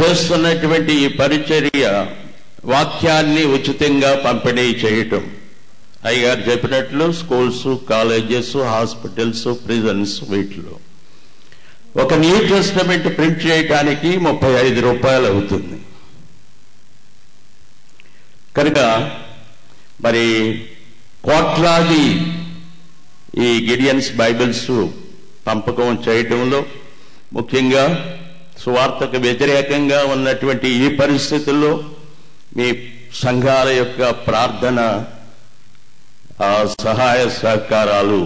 చేస్తున్నటువంటి ఈ పరిచర్య వాక్యాన్ని ఉచితంగా పంపిణీ చేయటం, అయ్యగారు చెప్పినట్లు స్కూల్స్, కాలేజెస్, హాస్పిటల్స్, ప్రిజన్స్, వీటిలో ఒక న్యూ టెస్టమెంట్ ప్రింట్ చేయడానికి 35 రూపాయలు అవుతుంది. కనుక మరి కోట్లాది ఈ గిడియన్స్ బైబిల్స్ పంపకం చేయటంలో, ముఖ్యంగా సువార్తకు వ్యతిరేకంగా ఉన్నటువంటి ఈ పరిస్థితుల్లో మీ సంఘాల యొక్క ప్రార్థన, సహాయ సహకారాలు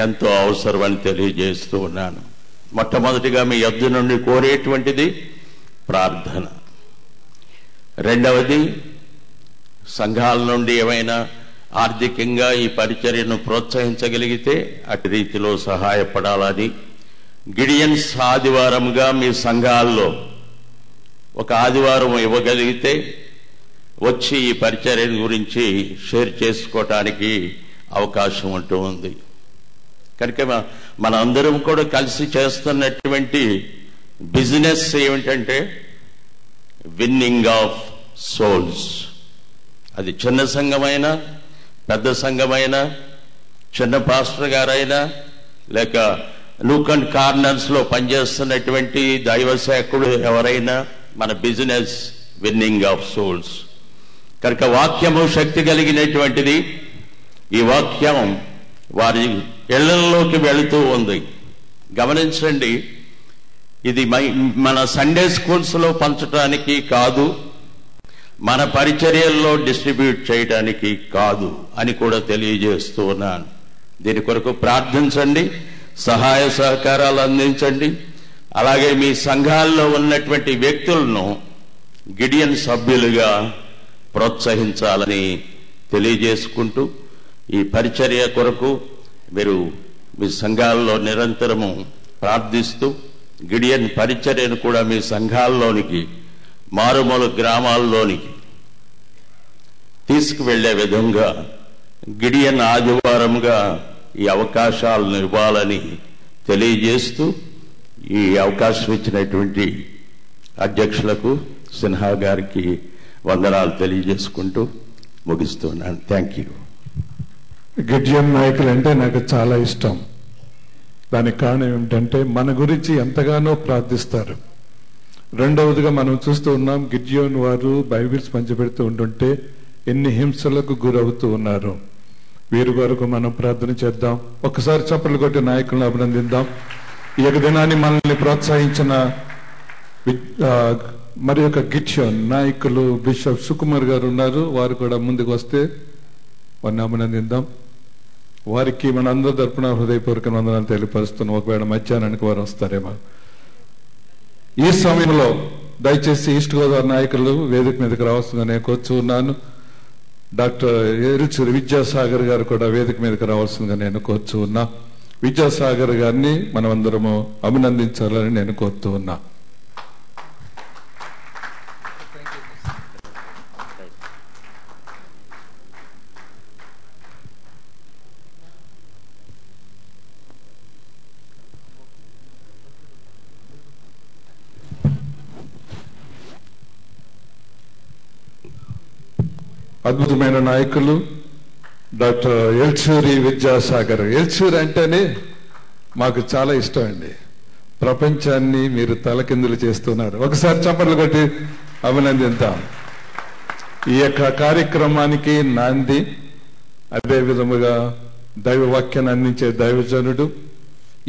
ఎంతో అవసరమని తెలియజేస్తూ ఉన్నాను. మొట్టమొదటిగా మీ యొద్ద నుండి కోరేటువంటిది ప్రార్థన. రెండవది, సంఘాల నుండి ఏమైనా ఆర్థికంగా ఈ పరిచర్యను ప్రోత్సహించగలిగితే అటు రీతిలో సహాయపడాలని, గిడియన్స్ ఆదివారంగా మీ సంఘాల్లో ఒక ఆదివారం ఇవ్వగలిగితే వచ్చి ఈ పరిచర్య గురించి షేర్ చేసుకోవటానికి అవకాశం ఉంటూ ఉంది. కనుక మనందరం కూడా కలిసి చేస్తున్నటువంటి బిజినెస్ ఏమిటంటే విన్నింగ్ ఆఫ్ సోల్స్. అది చిన్న సంఘమైనా, పెద్ద సంఘమైనా, చిన్న పాస్టర్ గారైనా, లేక నూక్ అండ్ కార్నర్స్ లో పనిచేస్తున్నటువంటి దైవ సేవకుడు ఎవరైనా, మన బిజినెస్ విన్నింగ్ ఆఫ్ సోల్స్. కనుక వాక్యము శక్తి కలిగినటువంటిది. ఈ వాక్యం వారి ఇళ్లలోకి వెళుతూ ఉంది. గమనించండి, ఇది మన సండే స్కూల్స్ లో పంచడానికి కాదు, మన పరిచర్యల్లో డిస్ట్రిబ్యూట్ చేయడానికి కాదు అని కూడా తెలియజేస్తూ ఉన్నాను. దీని కొరకు ప్రార్థించండి, సహాయ సహకారాలు అందించండి. అలాగే మీ సంఘాల్లో ఉన్నటువంటి వ్యక్తులను గిడియన్ సభ్యులుగా ప్రోత్సహించాలని తెలియజేసుకుంటూ, ఈ పరిచర్య కొరకు మీరు మీ సంఘాల్లో నిరంతరము ప్రార్థిస్తూ, గిడియన్ పరిచర్యను కూడా మీ సంఘాల్లోనికి, మారుమూల గ్రామాల్లోనికి తీసుకువెళ్లే విధంగా గిడియన్ ఆదివారంగా ఈ అవకాశాలను ఇవ్వాలని తెలియజేస్తూ, ఈ అవకాశం ఇచ్చినటువంటి అధ్యక్షులకు, సిన్హా గారికి వందనాలు తెలియజేసుకుంటూ ముగిస్తున్నాను. Thank you. గిడియన్ నాయకులు అంటే నాకు చాలా ఇష్టం. దానికి కారణం ఏమిటంటే మన గురించి ఎంతగానో ప్రార్థిస్తారు. రెండవదిగా మనం చూస్తూ ఉన్నాం, గిడియోన్ వారు బైబిల్స్ పంచిపెడుతూ ఉంటుంటే ఎన్ని హింసలకు గురవుతూ ఉన్నారు. వీరి వరకు మనం ప్రార్థన చేద్దాం. ఒకసారి చప్పట్లు కొట్టి నాయకులను అభినందిద్దాం. ఈ యొక్క దినాన్ని మనల్ని ప్రోత్సహించిన మరి యొక్క గిడియోన్ నాయకులు బిషప్ సుకుమార్ గారు ఉన్నారు. వారు కూడా ముందుకు వస్తే వారిని అభినందిద్దాం. వారికి మనందరి తరపున హృదయపూర్వక వందనాలు తెలియపరుస్తున్నాం. ఒకవేళ మధ్యాహ్నానికి వారు వస్తారేమో. ఈ సమయంలో దయచేసి ఈస్ట్ గోదావరి నాయకులు వేదిక మీదకి రావాల్సిందని కోరుచూ ఉన్నాను. డాక్టర్ ఎరుచూరి విద్యాసాగర్ గారు కూడా వేదిక మీదకి రావాల్సిందిగా నేను కోరుచూ ఉన్నా. విద్యాసాగర్ గారిని మనమందరము అభినందించాలని నేను కోరుతూ ఉన్నా. అద్భుతమైన నాయకులు డాక్టర్ ఎల్చూరి విద్యాసాగర్. ఎల్చూరి అంటేనే మాకు చాలా ఇష్టం అండి. ప్రపంచాన్ని మీరు తలకిందులు చేస్తున్నారు. ఒకసారి చప్పట్లు కొట్టి అభినందిద్దాం. ఈ యొక్క కార్యక్రమానికి నాంది, అదే విధముగా దైవ వాక్యాన్ని అందించే దైవజనుడు.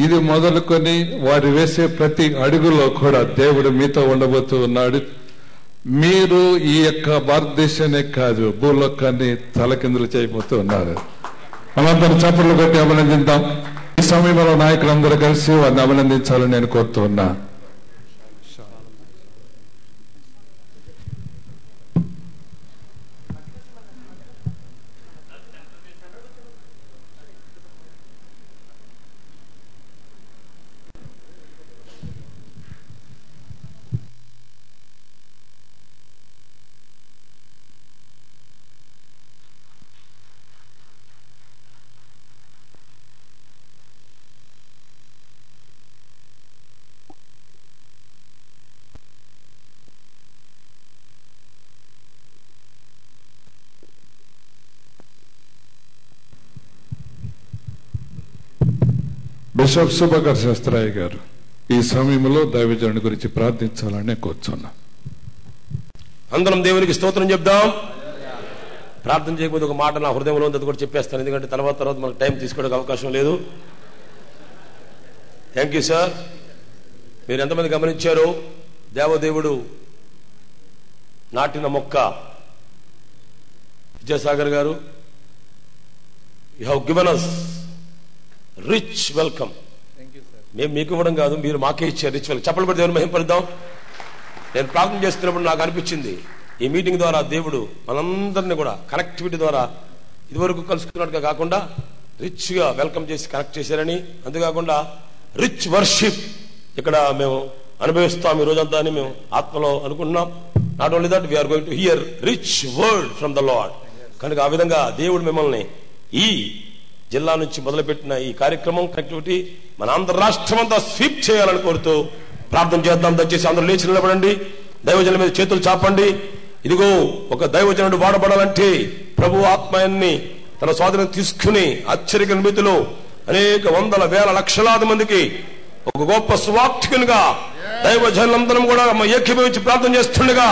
ఇది మొదలుకొని వారు వేసే ప్రతి అడుగులో కూడా దేవుడు మీతో ఉండబోతూ ఉన్నాడు. మీరు ఈ యొక్క భారతదేశాన్ని కాదు, భూలోకాన్ని తలకిందులు చేయబోతూ ఉన్నారు. మనందరం చప్పట్లు కొట్టి అభినందిద్దాం. ఈ సమయంలో నాయకులందరూ కలిసి వారిని అభినందించాలని నేను కోరుతూ ఉన్నా. బిషప్ సుభాకర్ శాస్త్రాయ గారు ఈ సమయంలో దైవజనుడి గురించి ప్రార్థించాలని కోరుచున్నా. అందరం దేవునికి స్తోత్రం చెప్దాం. ప్రార్థన చేయకపోతే ఒక మాట నా హృదయంలో ఉంది, అది కూడా చెప్పేస్తాను. ఎందుకంటే తర్వాత మనకు టైం తీసుకోవడానికి అవకాశం లేదు. Thank you sir. మీరు ఎంతమంది గమనించారో, దేవదేవుడు నాటిన మొక్క విద్యాసాగర్ గారు, you have given us rich welcome. మేము మీకు ఇవ్వడం కాదు, మీరు మాకే ఇచ్చారు రిచ్ వెల్కమ్. చప్పట్లు పెట్టి దేవుని మహిమపరుద్దాం. నేను ప్రార్థన చేస్తున్నప్పుడు నాకు అనిపించింది, ఈ మీటింగ్ ద్వారా దేవుడు మనందరినీ కూడా కనెక్టివిటీ ద్వారా ఇదివరకు కలుసుకున్నట్టుగా కాకుండా రిచ్ గా వెల్కమ్ చేసి కనెక్ట్ చేశారని, అంతేకాకుండా రిచ్ వర్షిప్ ఇక్కడ మేము అనుభవిస్తాం ఈ రోజంతా అని మేము ఆత్మలో అనుకుంటున్నాం. Not only that, we're going to hear rich word from the lord. కనుక ఆ విధంగా దేవుడు మిమ్మల్ని ఈ జిల్లా నుంచి మొదలుపెట్టిన ఈ కార్యక్రమం కనెక్టివిటీ మన ఆంధ్ర రాష్ట్రం అంతా స్వీప్ చేయాలని కోరుతూ ప్రార్థన చేద్దాం. దయచేసి అందరూ లేచి నిలబడండి, దైవజనుల మీద చేతులు చాపండి. ఇదిగో ఒక దైవజనుడు వాడబడాలంటే ప్రభు ఆత్మయాన్ని తన స్వాధీనం తీసుకుని ఆశ్చర్య మితిలో అనేక వందల వేల లక్షలాది మందికి ఒక గొప్ప సువార్థికునిగా దైవజనులందరం కూడా ఏకీభవించి ప్రార్థన చేస్తుండగా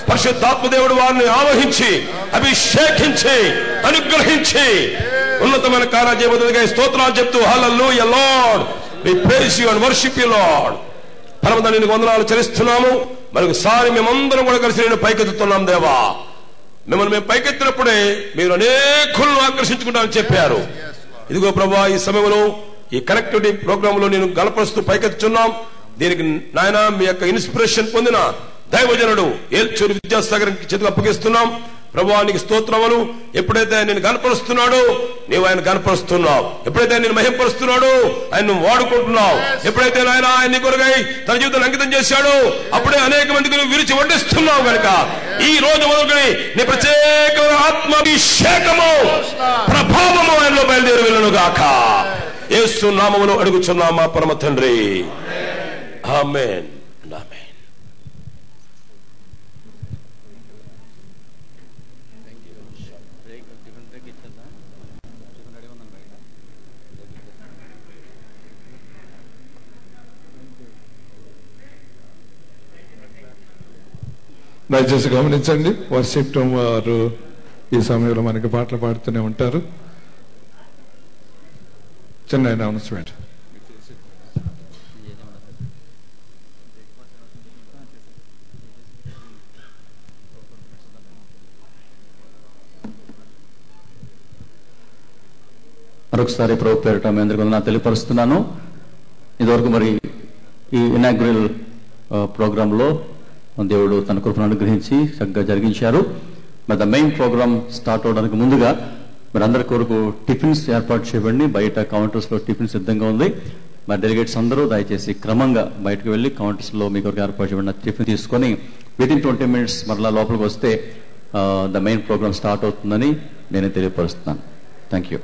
పరిశుద్ధాత్మదేవుడు వారిని ఆవహించి అభిషేకించి అనుగ్రహించి ఉన్నతమైన కార్యాలు చేయబోతుందిగా స్తోత్రాలు చెప్తూ హల్లెలూయా lord, we praise you and worship you lord. పరమతండ్రి నీకు వందనాలు చెల్లిస్తున్నాము. మరొకసారి మేమందరం కూడా కలిసి నేను పైకెత్తుతున్నాం దేవా. మిమ్మల్ని మేము పైకెత్తినప్పుడే మీరు అనేకులను ఆకర్షించుకుంటామని చెప్పారు. ఇదిగో ప్రభువా, ఈ సమయంలో ఈ కనెక్టివిటీ ప్రోగ్రామ్ లో నేను గలపరుస్తూ పైకెత్తుచున్నాం. దీనికి నాయన మీ యొక్క ఇన్స్పిరేషన్ పొందిన దైవజనుడు ఏల్చూరి విద్యాసాగర్ చేతులు అప్పగిస్తున్నాం. ప్రభువానికి స్తోత్రములు. ఎప్పుడైతే నేను గనపరుస్తున్నాడో నీవు ఆయన గనపరుస్తున్నావు, ఎప్పుడైతే నేను మహింపరుస్తున్నాడో ఆయన వాడుకుంటున్నావు, ఎప్పుడైతే ఆయన నీ కొరకై తన జీవితాన్ని అంకితం చేశాడో అప్పుడే అనేక మందికి నువ్వు విరిచి వడ్డిస్తున్నావు. కనుక ఈ రోజు మొదలుకొని నీ ప్రత్యేకమైన ఆత్మాభిషేకము ప్రభావము ఆయనలో బయలుదేరి వెళ్ళను గాక. యేసు నామములో అడుగుచున్నాం మా పరమ తండ్రి, ఆమేన్. దయచేసి గమనించండి, వర్షిప్ టీం వారు ఈ సమయంలో మనకి పాటలు పాడుతూనే ఉంటారు. చిన్న అనౌన్స్మెంట్. మరొకసారి ప్రభు పేరిట మీ అందరికీ వందనాలు తెలియపరుస్తున్నాను. ఇదివరకు మరి ఈ ఇనాగ్రల్ ప్రోగ్రాంలో దేవుడు తన కృపను అనుగ్రహించి చక్కగా జరిగించారు. మరి ద మెయిన్ ప్రోగ్రామ్ స్టార్ట్ అవడానికి ముందుగా మరి అందరి కొరకు టిఫిన్స్ ఏర్పాటు చేయబడి బయట కౌంటర్స్ లో టిఫిన్ సిద్ధంగా ఉంది. మరి డెలిగేట్స్ అందరూ దయచేసి క్రమంగా బయటకు వెళ్లి కౌంటర్స్ లో మీ కొరకు ఏర్పాటు చేయబడిన టిఫిన్ తీసుకొని వితిన్ 20 minutes మరలా లోపలికి వస్తే ద మెయిన్ ప్రోగ్రామ్ స్టార్ట్ అవుతుందని నేను తెలియపరుస్తున్నాను. Thank you.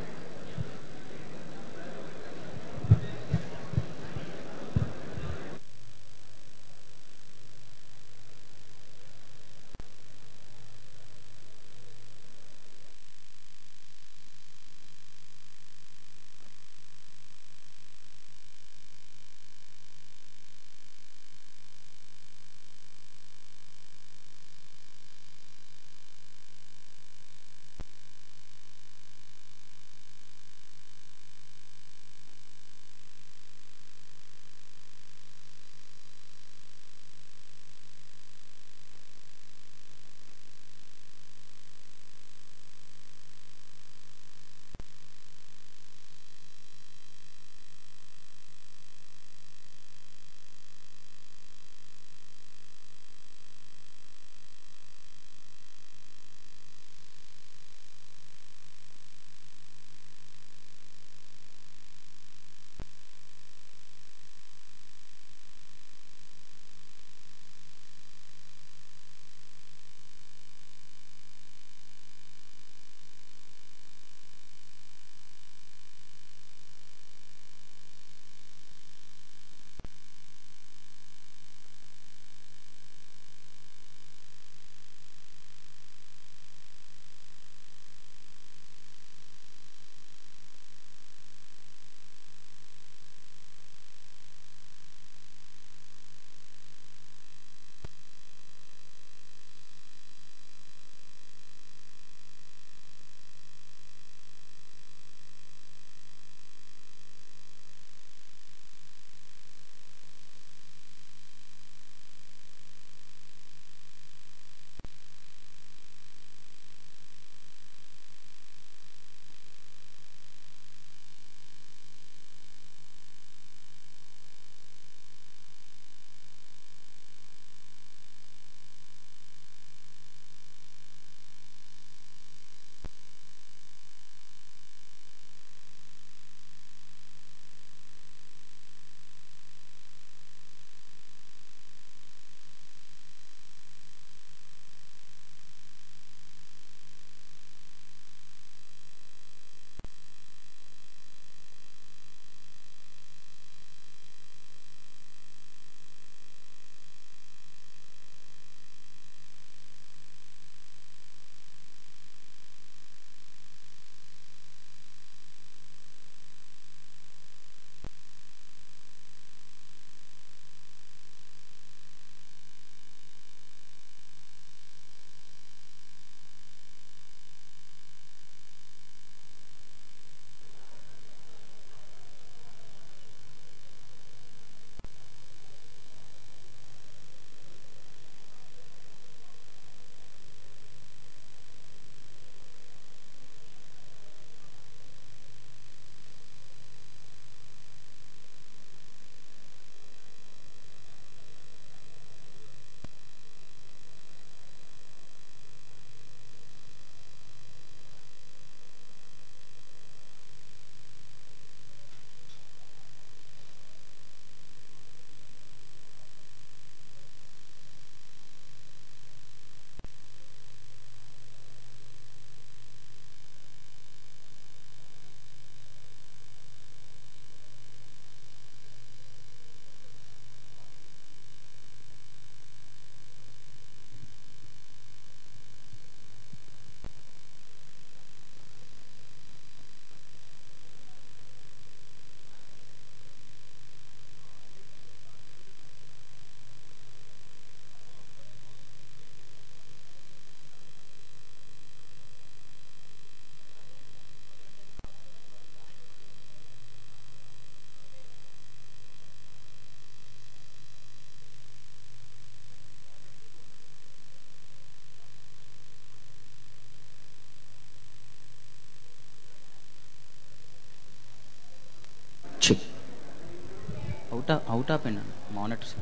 అవుట్ ఆపండి మానిటర్స్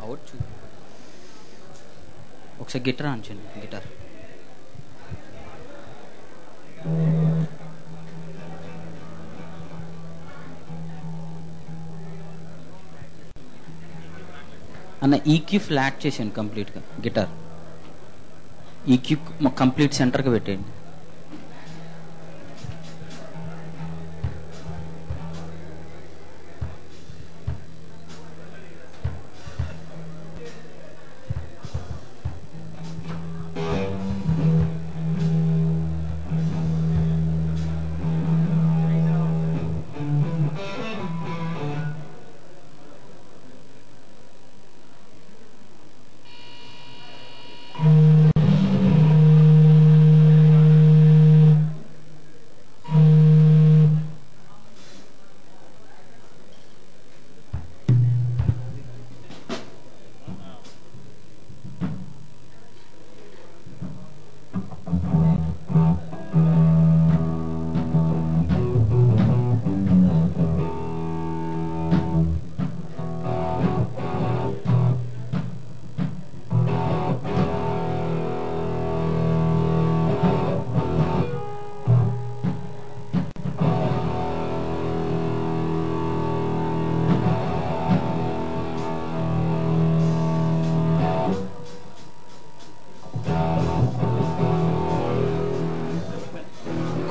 అవుట్ చూ ఒకసారి గిటార్ ఆన్ చేయండి గిటార్. అన్న ఈక్యూ ఫ్లాట్ చేసేయండి కంప్లీట్గా గిటార్. ఈక్యూ కంప్లీట్ సెంటర్గా పెట్టేయండి.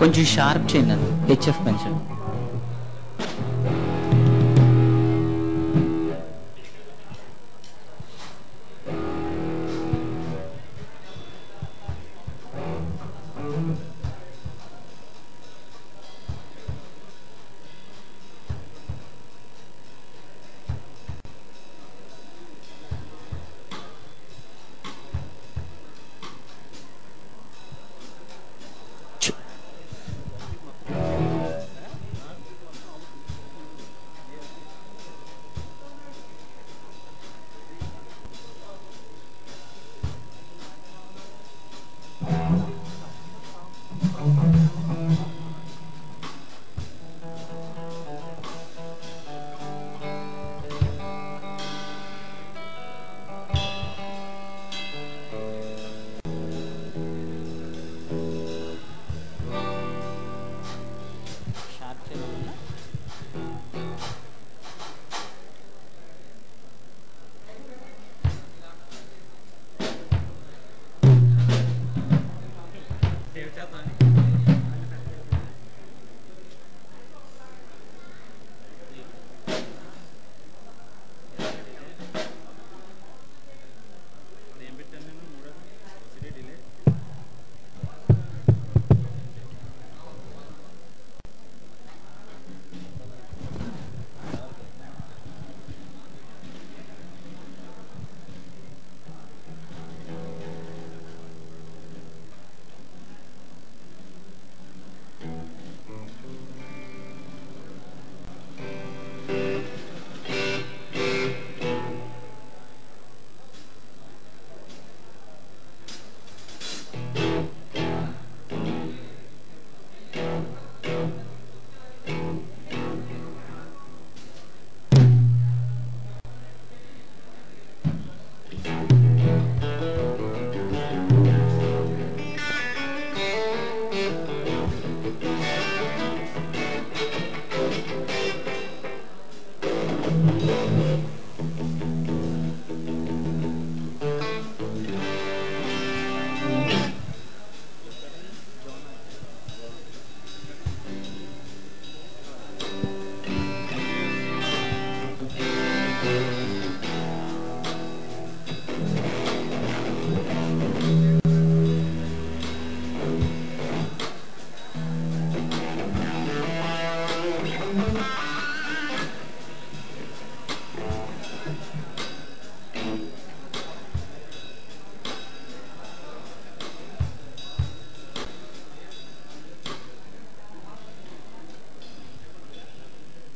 కొంచెం షార్ప్ చేయండి అది హెచ్ఎఫ్ పెన్షన్.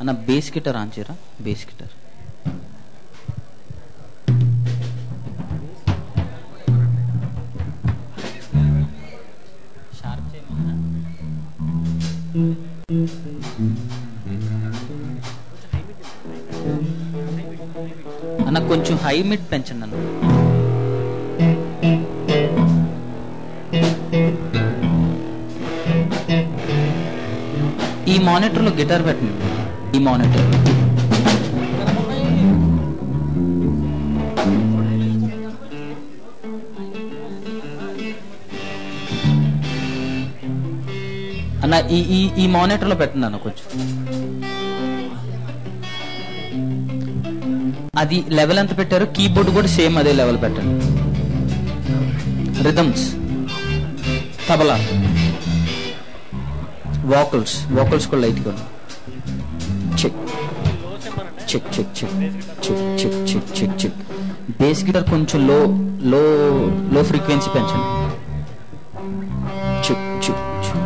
అన్న బేస్ గిటార్ ఆన్ చేయరా బేస్ గిటార్. షార్ప్ చేయమన్నా కొంచెం హై అన్న కొంచెం హై మిడ్ పెంచండి అన్న. ఈ మానిటర్లో గిటార్ పెట్టండి. ఈ మానిటర్ అన్న ఈ మానిటర్లో పెట్టండి అన్న కొంచెం. అది లెవెల్ ఎంత పెట్టారు? కీబోర్డ్ కూడా సేమ్ అదే లెవెల్ పెట్టండి. రిథమ్స్, తబలా, వోకల్స్ కూడా లైట్గా check check check check check check check check check. Bass guitar కొంచెం లో ఫ్రీక్వెన్సీ పెంచండి. Check check check.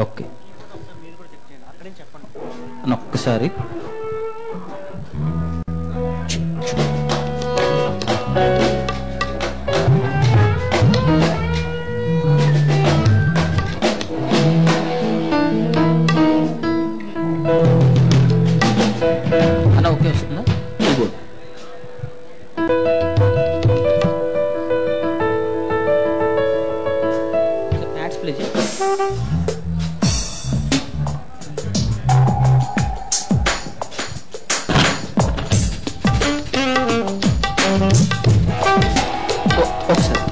ఓకే అని ఒక్కసారి అన్న ఓకే వస్తుందా? కీబోర్డ్ ప్యాడ్స్ ప్లే చేయండి. ఒకసారి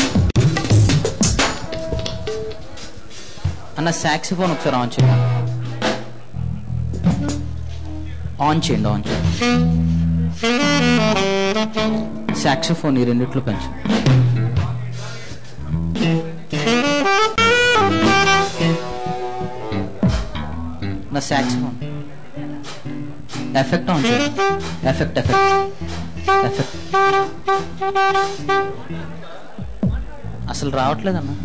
అన్న సాక్సిఫోన్ ఒకసారి ఆన్ చేయండి. ఆన్ చేయండి. సాక్సిఫోన్ ఈ రెండిట్లో పెంచండి. నా సాక్సిఫోన్ ఎఫెక్ట్ ఆన్ చేయండి. ఎఫెక్ట్ అసలు రావట్లేదన్నా.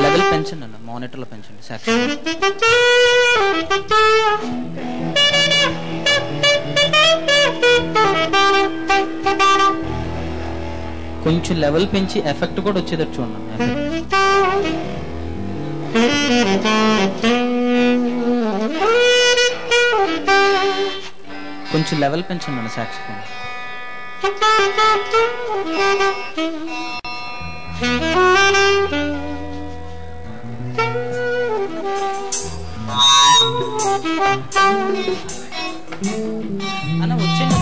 లెవెల్ పెంచండి అన్న, మానిటర్లో పెంచండి. సాక్సిఫోన్ కొంచెం లెవెల్ పెంచి ఎఫెక్ట్ కూడా వచ్చేటట్టు చూడండి. కొంచెం లెవెల్ పెంచండి అన్న సాక్సిఫోన్. అన్న వచ్చింది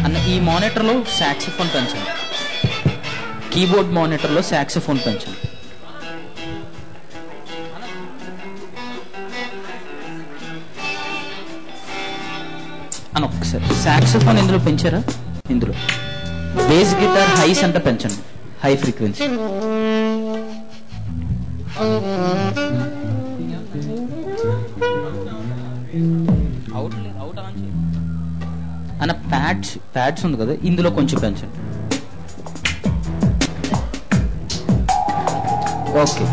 అన్న. ఈ మానిటర్లో సాక్సిఫోన్ పెంచండి. కీబోర్డ్ మానిటర్లో సాక్సిఫోన్ పెంచండి. అని ఒక్కసారి సాక్సిఫోన్ ఇందులో పెంచారా? ఇందులో బేస్ గిటార్ హైస్ అంటే పెంచండి. హై ఫ్రీక్వెన్సీ అన్న. ప్యాడ్స్ ఉంది కదా, ఇందులో కొంచెం పెంచండి. Okay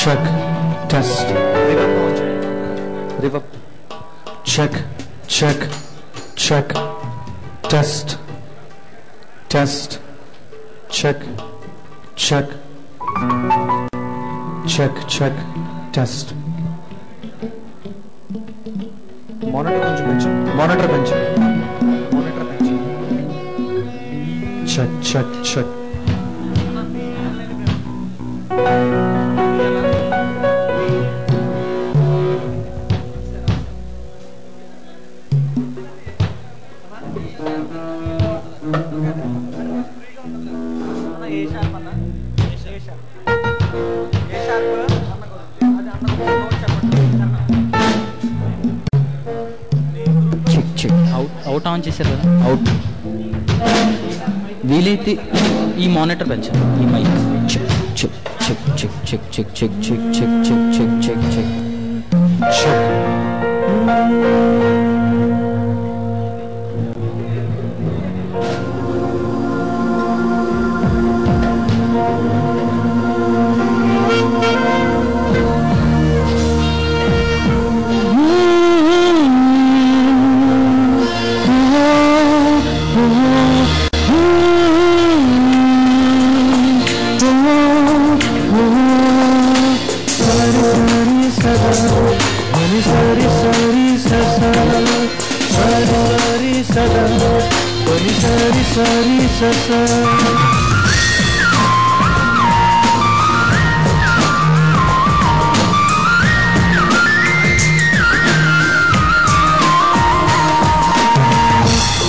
check test reverb check test check test. Monitor bench. Check. Check check out on చేశారు కదా అవుట్. వీలైతే ఈ మానిటర్ పెంచాలి, ఈ mic. Check check check check check check check check check check check check check check.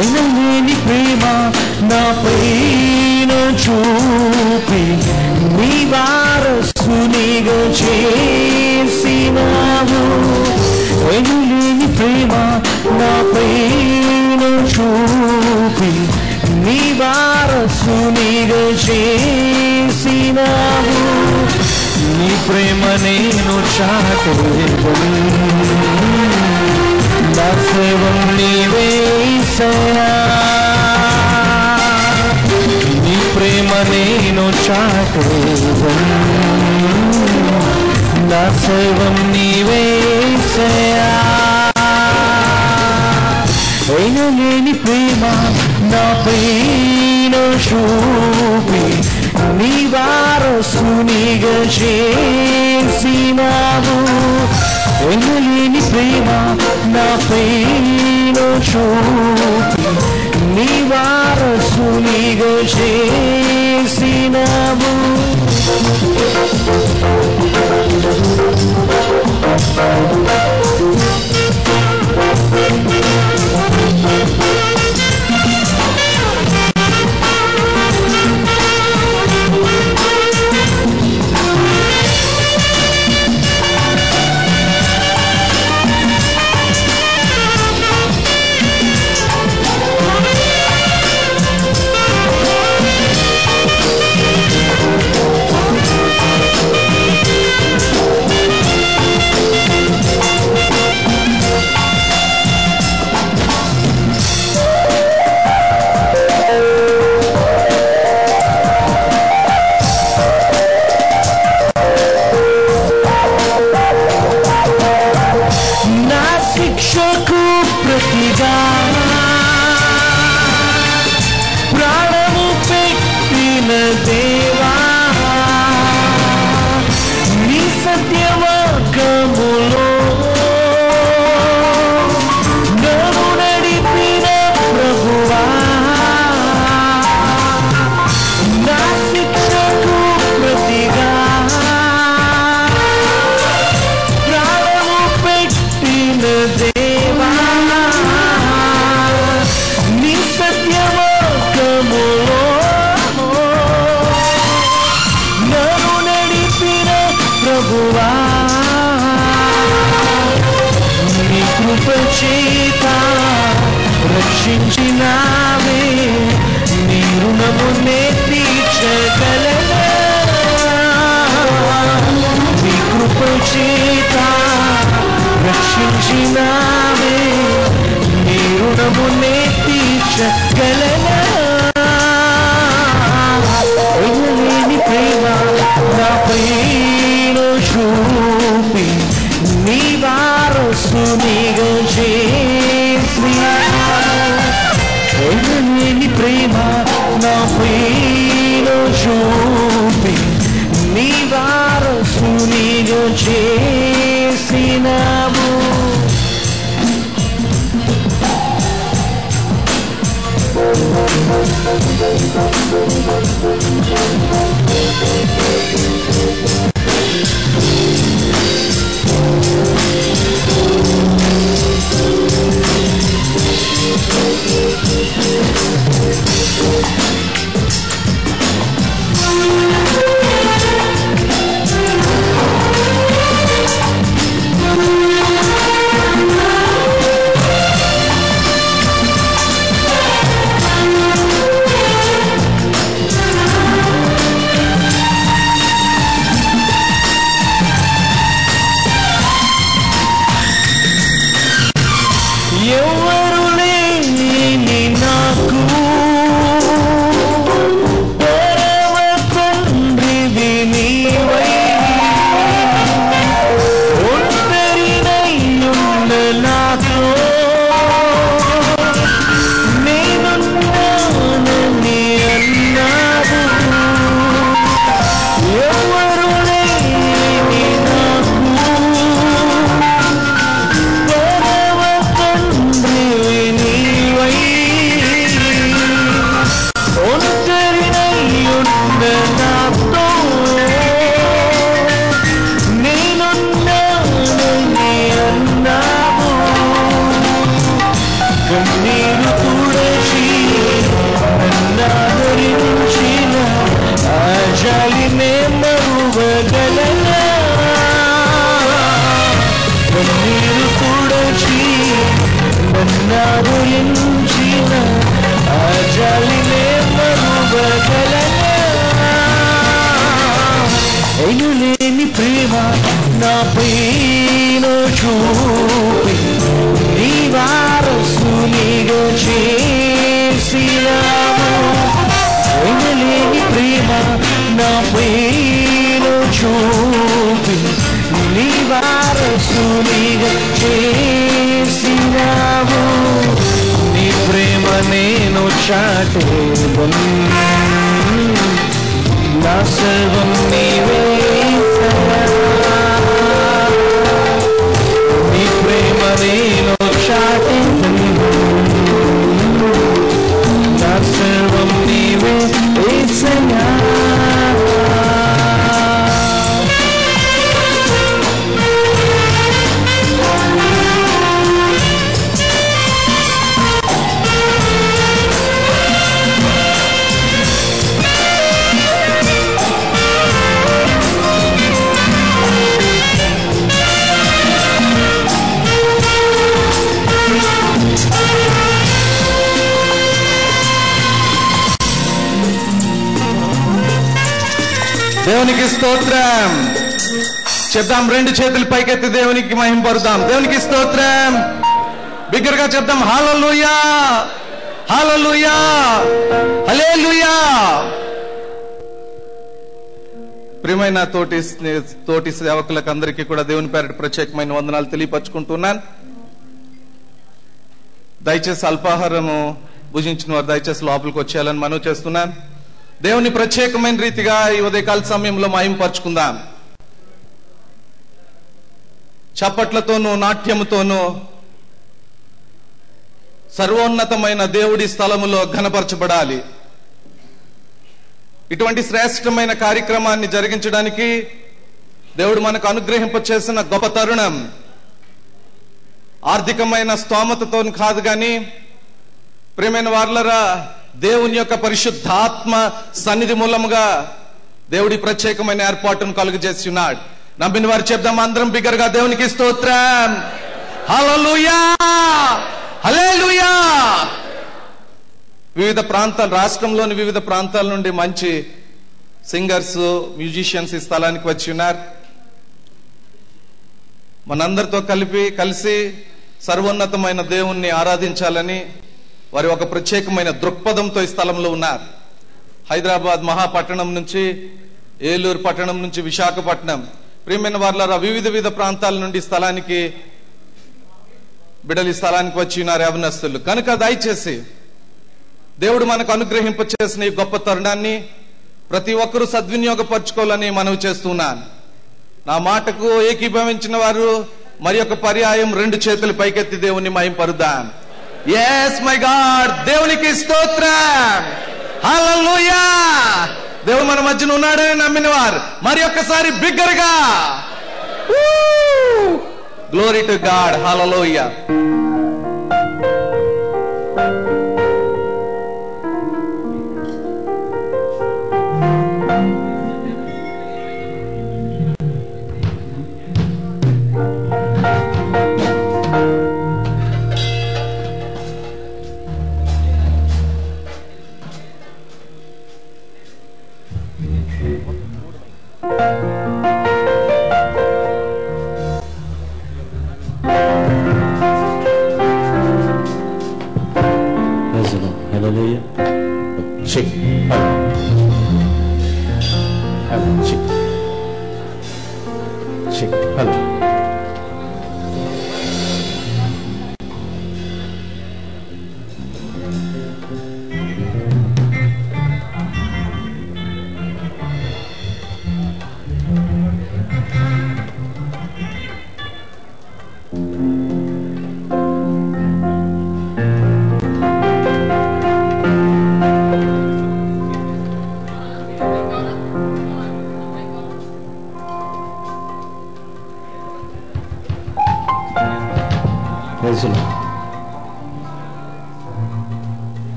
ఎనలేని ప్రేమ నాపైన చూపి నీ వారసునిగా చేసినావు. ఎనలేని ప్రేమ నాపైన చూపి నీ వారసునిగా చేసినావు. నీ ప్రేమ నేను చాటువేదను, నా సేవం నీవేసయా. నీ ప్రేమ నేను చాటువేదను, నా సేవం నీవేసయా. ఎనలేని ప్రేమ నాపైన చూపి నీ వారసునిగా చేసినావు. ఎనలేని ప్రేమ నాపైన చూపి నీ వారసునిగా చేసినావు. రక్షించినావే, నీ రుణమునే తీర్చగలనా. నీ కృప చేత రక్షించినావే, నీ రుణమునే తీర్చగలనా. ఎనలేని ప్రేమ నాపైన చూపి నీ వారసునిగా ఎనలేని ప్రేమ నాపైన చూపి నీ వారసునిగా చేసినావు. ఎనులేని ప్రేమ నాపైన చూపి నీ వారసునిగా చేసినావు. ఎనులేని ప్రేమ నాపైన చూపి నీ వారసునిగా చేసినావు. నీ ప్రేమ నేను చాటేదను, నా సర్వం నీవే యేసయ్యా. నీ ప్రేమ నేను చాటేదను, నా సర్వం నీవే యేసయ్యా. దేవునికి స్తోత్రం చెప్దాం. రెండు చేతులు పైకెత్తి దేవునికి మహింపరుద్దాం. దేవునికి స్తోత్రం బిగ్గరగా చెప్దాం. హల్లెలూయా, హల్లెలూయా, హల్లెలూయా. ప్రియమైన తోటి సేవకులకు అందరికీ కూడా దేవుని పేరిట ప్రత్యేకమైన వందనాలు తెలియపరచుకుంటున్నాను. దయచేసి అల్పాహారము భుజించిన వారు దయచేసి లోపలికి వచ్చేయాలని మనవి చేస్తున్నాను. దేవుని ప్రత్యేకమైన రీతిగా ఈ ఉదయకాల సమయంలో మహింపరచుకుందాం. చప్పట్లతోనూ నాట్యముతోనూ సర్వోన్నతమైన దేవుడి స్థలములో ఘనపరచబడాలి. ఇటువంటి శ్రేష్టమైన కార్యక్రమాన్ని జరిగించడానికి దేవుడు మనకు అనుగ్రహింపచేసిన గొప్ప తరుణం. ఆర్థికమైన స్తోమతతో కాదు గాని ప్రియమైన వారలరా, దేవుని యొక్క పరిశుద్ధాత్మ సన్నిధి మూలముగా దేవుడి ప్రత్యేకమైన ఏర్పాటును కలుగజేసి ఉన్నాడు. నమ్మిన వారు చెప్దాం అందరం బిగ్గరగా దేవునికి స్తోత్రం. హల్లెలూయా, హల్లెలూయా. వివిధ ప్రాంతాలు, రాష్ట్రంలోని వివిధ ప్రాంతాల నుండి మంచి సింగర్స్, మ్యూజిషియన్స్ ఈ స్థలానికి వచ్చి ఉన్నారు. మనందరితో కలిసి సర్వోన్నతమైన దేవుణ్ణి ఆరాధించాలని వారి ఒక ప్రత్యేకమైన దృక్పథంతో ఈ స్థలంలో ఉన్నారు. హైదరాబాద్ మహాపట్టణం నుంచి, ఏలూరు పట్టణం నుంచి, విశాఖపట్నం, ప్రియమైన వారులారా, వివిధ ప్రాంతాల నుండి స్థలానికి బిడ్డలు ఈ స్థలానికి వచ్చి ఉన్నారు యవనస్తులు. కనుక దయచేసి దేవుడు మనకు అనుగ్రహింపచేసిన ఈ గొప్ప తరుణాన్ని ప్రతి ఒక్కరూ సద్వినియోగపరచుకోవాలని మనవి చేస్తున్నాను. నా మాటకు ఏకీభవించిన వారు మరి ఒక పర్యాయం రెండు చేతులు పైకెత్తి దేవుని మహింపరుద్దాం. yes my god, దేవునికి స్తోత్రం. హల్లెలూయా. దేవుడు మన మధ్యన ఉన్నాడని నమ్మిన వారు మరి ఒక్కసారి బిగ్గరగా glory to God. Hallelujah. Hallelujah. Check. Check. Check. Hello.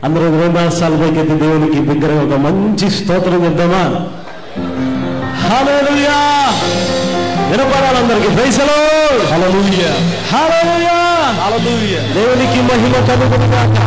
అందరూ గ్రంథాసాల పైకెత్తి దేవునికి బిగ్గరగా ఒక మంచి స్తోత్రం చెప్దామా? హల్లెలూయా. వినపడాలి అందరికి. Praise the lord. హల్లెలూయా, హల్లెలూయా, హల్లెలూయా. దేవునికి మహిమ కలుగును గాక.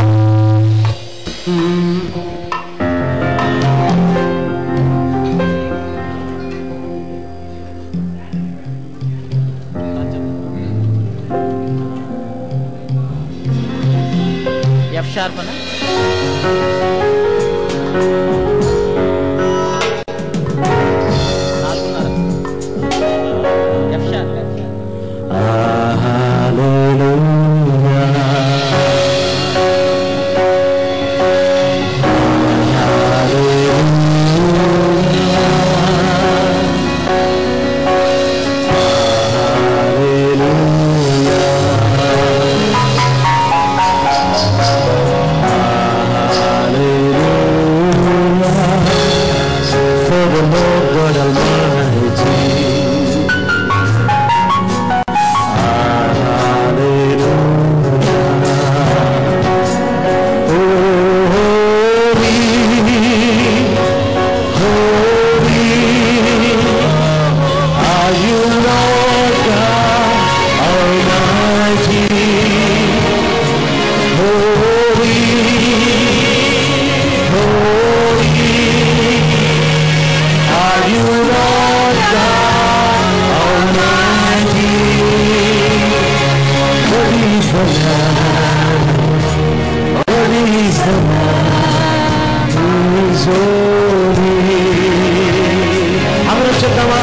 అందరం చెప్తామా?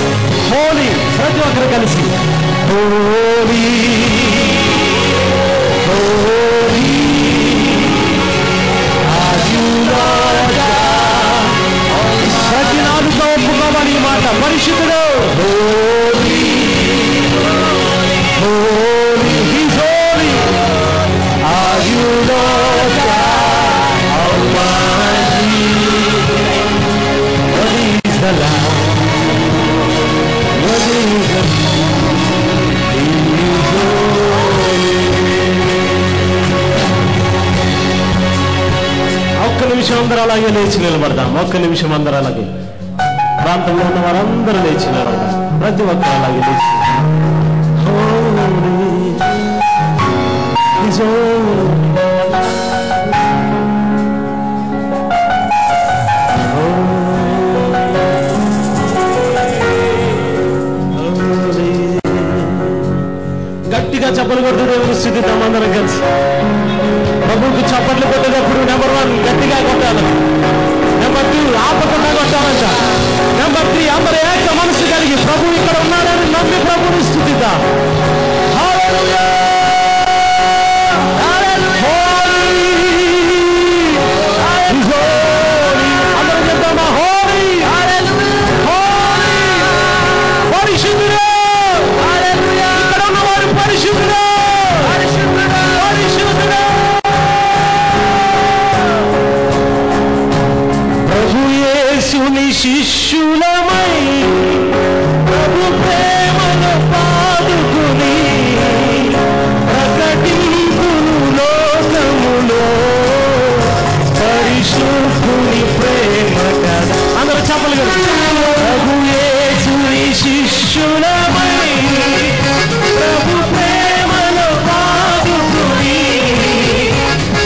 హోలీ, ప్రతి ఒక్కరు కలిసి హోలీ హోలీ ప్రతి నాలుగుగా ఒప్పుకోవాలి ఈ మాట. పరిశుద్ధుడు holy holy he's holy are you lord almighty. What is the Lamb? What is the ఒక్క నిమిషం అందరూ అలాగే లేచి నిలబడదాం. ఒక్క నిమిషం అందరూ అలాగే, ప్రాంతంలో ఉన్న వారందరూ లేచి నిలబడదాం. ప్రతి ఒక్కరు అలాగే లేచి గట్టిగా చప్పలు కొడుతూ దేవుని స్థుతిద్దాం అందరం కలిసి. ప్రభువుకి చప్పట్లు కొట్టేటప్పుడు నెంబర్ 1 గట్టిగా కొట్టాలి, నెంబర్ 2 ఆపకుండా కొట్టాలంట, నెంబర్ 3 అందరూ ఏక మనసు కలిగి ప్రభు ఇక్కడ ఉన్నాడని నమ్మి ప్రభువుని స్థుతిద్దాం. హల్లెలూయా అందరం చెప్తామా? హోలీ పరిశుద్ధుడు, ఇక్కడ ఉన్నవారు పరిశుద్ధుడు, పరిశుద్ధుడు. ప్రభు యేసుని శిష్యులమై ప్రభు ప్రేమను పాదుకుని ప్రకటింపును లోకములో పరిశుద్ధుని ప్రేమ కదా. అందరూ చెప్పలు కదా. ప్రభు యేసుని శిష్యులమై ప్రభు ప్రేమను పాదుకుని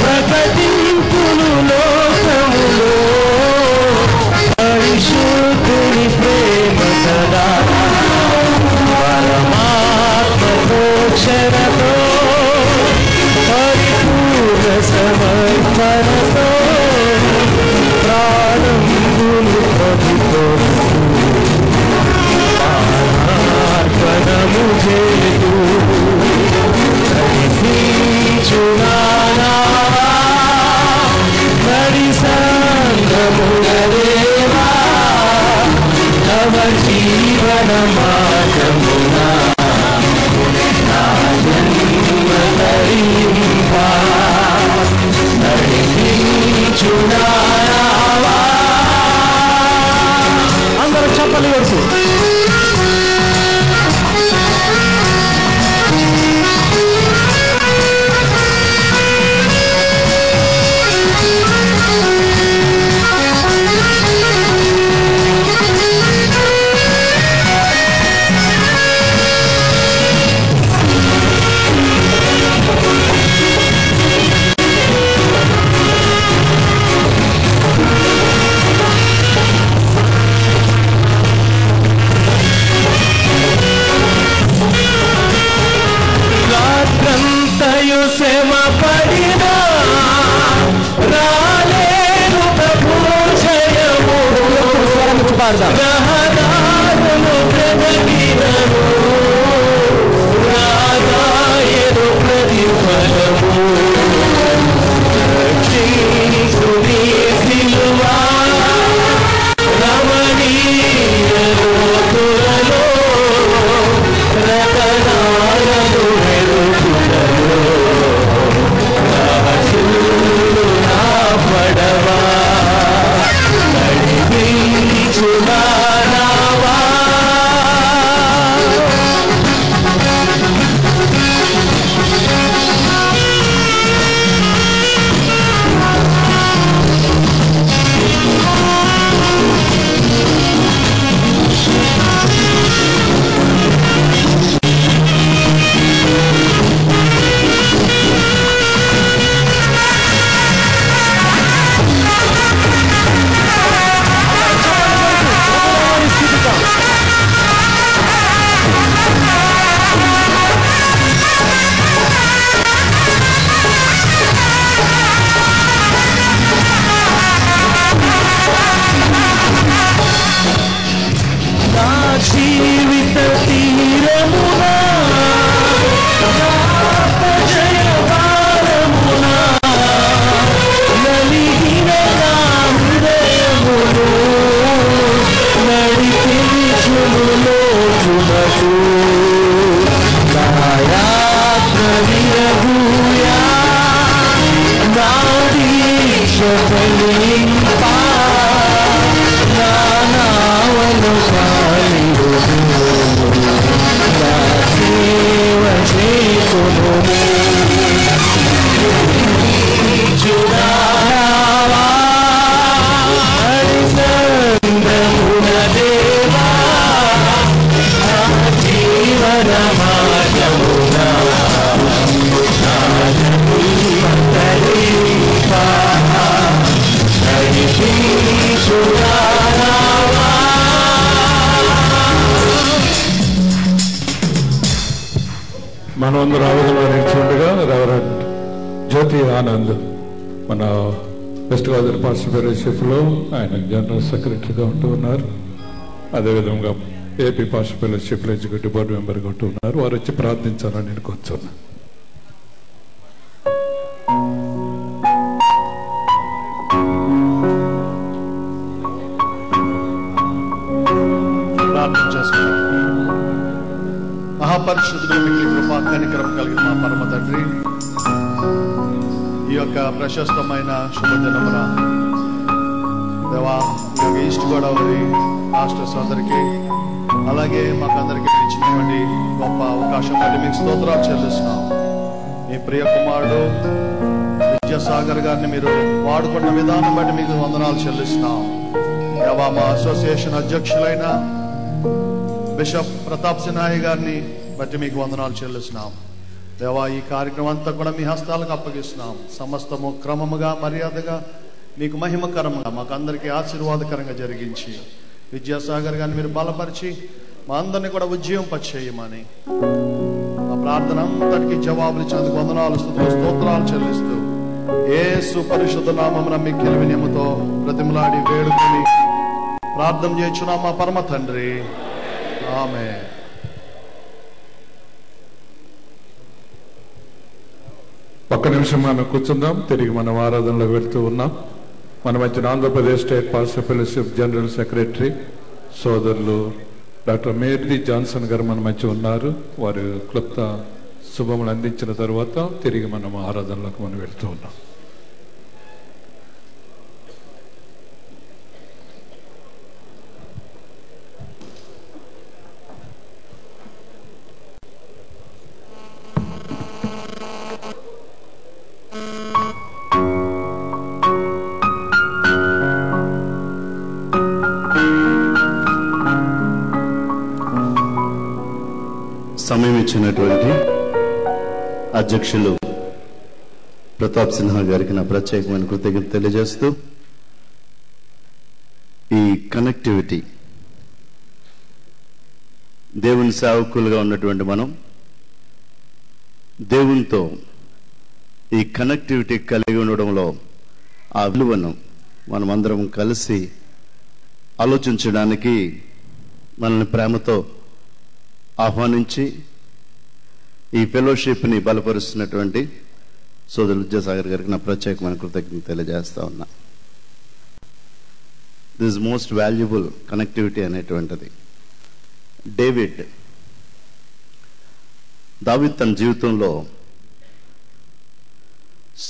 ప్రకటింపును లోకములో పరిశుద్ధుని ప్రేమ కదా. పరమాత్మతో క్షరతో పరిపూర్ణ సమర్పణతో ప్రాణములు ప్రభుతో ప్రార్థనము చేతు నడిపించునానా నడి సంగముగదేవా నవ జీవన మార్గమునా నా జన్మ తరింపా నడిపించునానా. అందరూ చెప్పలు కొడుతూ పాడదాం. మనమందరూ ఆవేదన నిలిచిండగా రెవరెండ్ జ్యోతి ఆనంద్ మన వెస్ట్ గోదావరి పాస్టర్ ఫెలోషిప్లో ఆయన జనరల్ సెక్రటరీగా ఉంటూ ఉన్నారు. అదేవిధంగా ఏపీ పాస్టర్ ఫెలోషిప్లో ఎగ్జిక్యూటివ్ బోర్డు మెంబర్గా ఉంటూ ఉన్నారు. వారు వచ్చి ప్రార్థించాలని నేను కూర్చున్నాను. మహాపరిశుద్ధుడు మిగిలి కృపా కనికరం కలిగిన మా పరమ తండ్రి, ఈ యొక్క ప్రశస్తమైన శుభదినమున దేవా, ఈ యొక్క ఈస్ట్ గోదావరి మాస్టర్స్ అందరికీ అలాగే మాకందరికీ ఇచ్చినటువంటి గొప్ప అవకాశం బట్టి మీకు స్తోత్రాలు చెల్లిస్తున్నాం. మీ ప్రియ కుమారుడు విద్యాసాగర్ గారిని మీరు వాడుకున్న విధానం బట్టి మీకు వందనాలు చెల్లిస్తున్నాం. దేవా, మా అసోసియేషన్ అధ్యక్షులైన బిషప్ ప్రతాప్ సిన్హాయి గారిని బట్టి మీకు వందనాలు చెల్లిస్తున్నాం. దేవా, ఈ కార్యక్రమం అంతా కూడా మీ హస్తాలకు అప్పగిస్తున్నాం. సమస్తము క్రమముగా మర్యాదగా మీకు మహిమకరంగా మాకు అందరికీ ఆశీర్వాదకరంగా జరిగించి విద్యాసాగర్ గారిని మీరు బలపరిచి మా అందరినీ కూడా ఉజ్జీవింపచేయమని మా ప్రార్థన అంతటికీ జవాబులు ఇచ్చినందుకు వందనాలు స్తోత్రాలు చెల్లిస్తూ యేసు పరిశుద్ధ నామమున మిక్కిలి వినయముతో ప్రతిమలాడి వేడుకొని ప్రార్థన చేయుచున్నాం మా పరమ తండ్రి. ఆమేన్. ఒక్క నిమిషం మనం కూర్చుందాం. తిరిగి మనం ఆరాధనలో వెళ్తూ ఉన్నాం. మన మధ్య Andhra Pradesh state pastor fellowship general secretary సోదరులు డాక్టర్ మేరీ జాన్సన్ గారు మన మధ్య ఉన్నారు. వారు క్లుప్త శుభములు అందించిన తర్వాత తిరిగి మనం ఆరాధనలోకి మనం వెళ్తూ ఉన్నాం. సమయం ఇచ్చినటువంటి అధ్యక్షులు ప్రతాప్ సిన్హా గారికి నా ప్రత్యేకమైన కృతజ్ఞత తెలియజేస్తూ, ఈ కనెక్టివిటీ దేవుని సేవకులుగా ఉన్నటువంటి మనం దేవునితో ఈ కనెక్టివిటీ కలిగి ఉండడంలో ఆ విలువను మనమందరం కలిసి ఆలోచించడానికి మనల్ని ప్రేమతో ఆహ్వానించి ఈ ఫెలోషిప్ని బలపరుస్తున్నటువంటి సోదరులు విద్యాసాగర్ గారికి నా ప్రత్యేకమైన కృతజ్ఞత తెలియజేస్తా ఉన్నా. దిస్ మోస్ట్ వాల్యుబుల్ కనెక్టివిటీ అనేటువంటిది. దావీదు తన జీవితంలో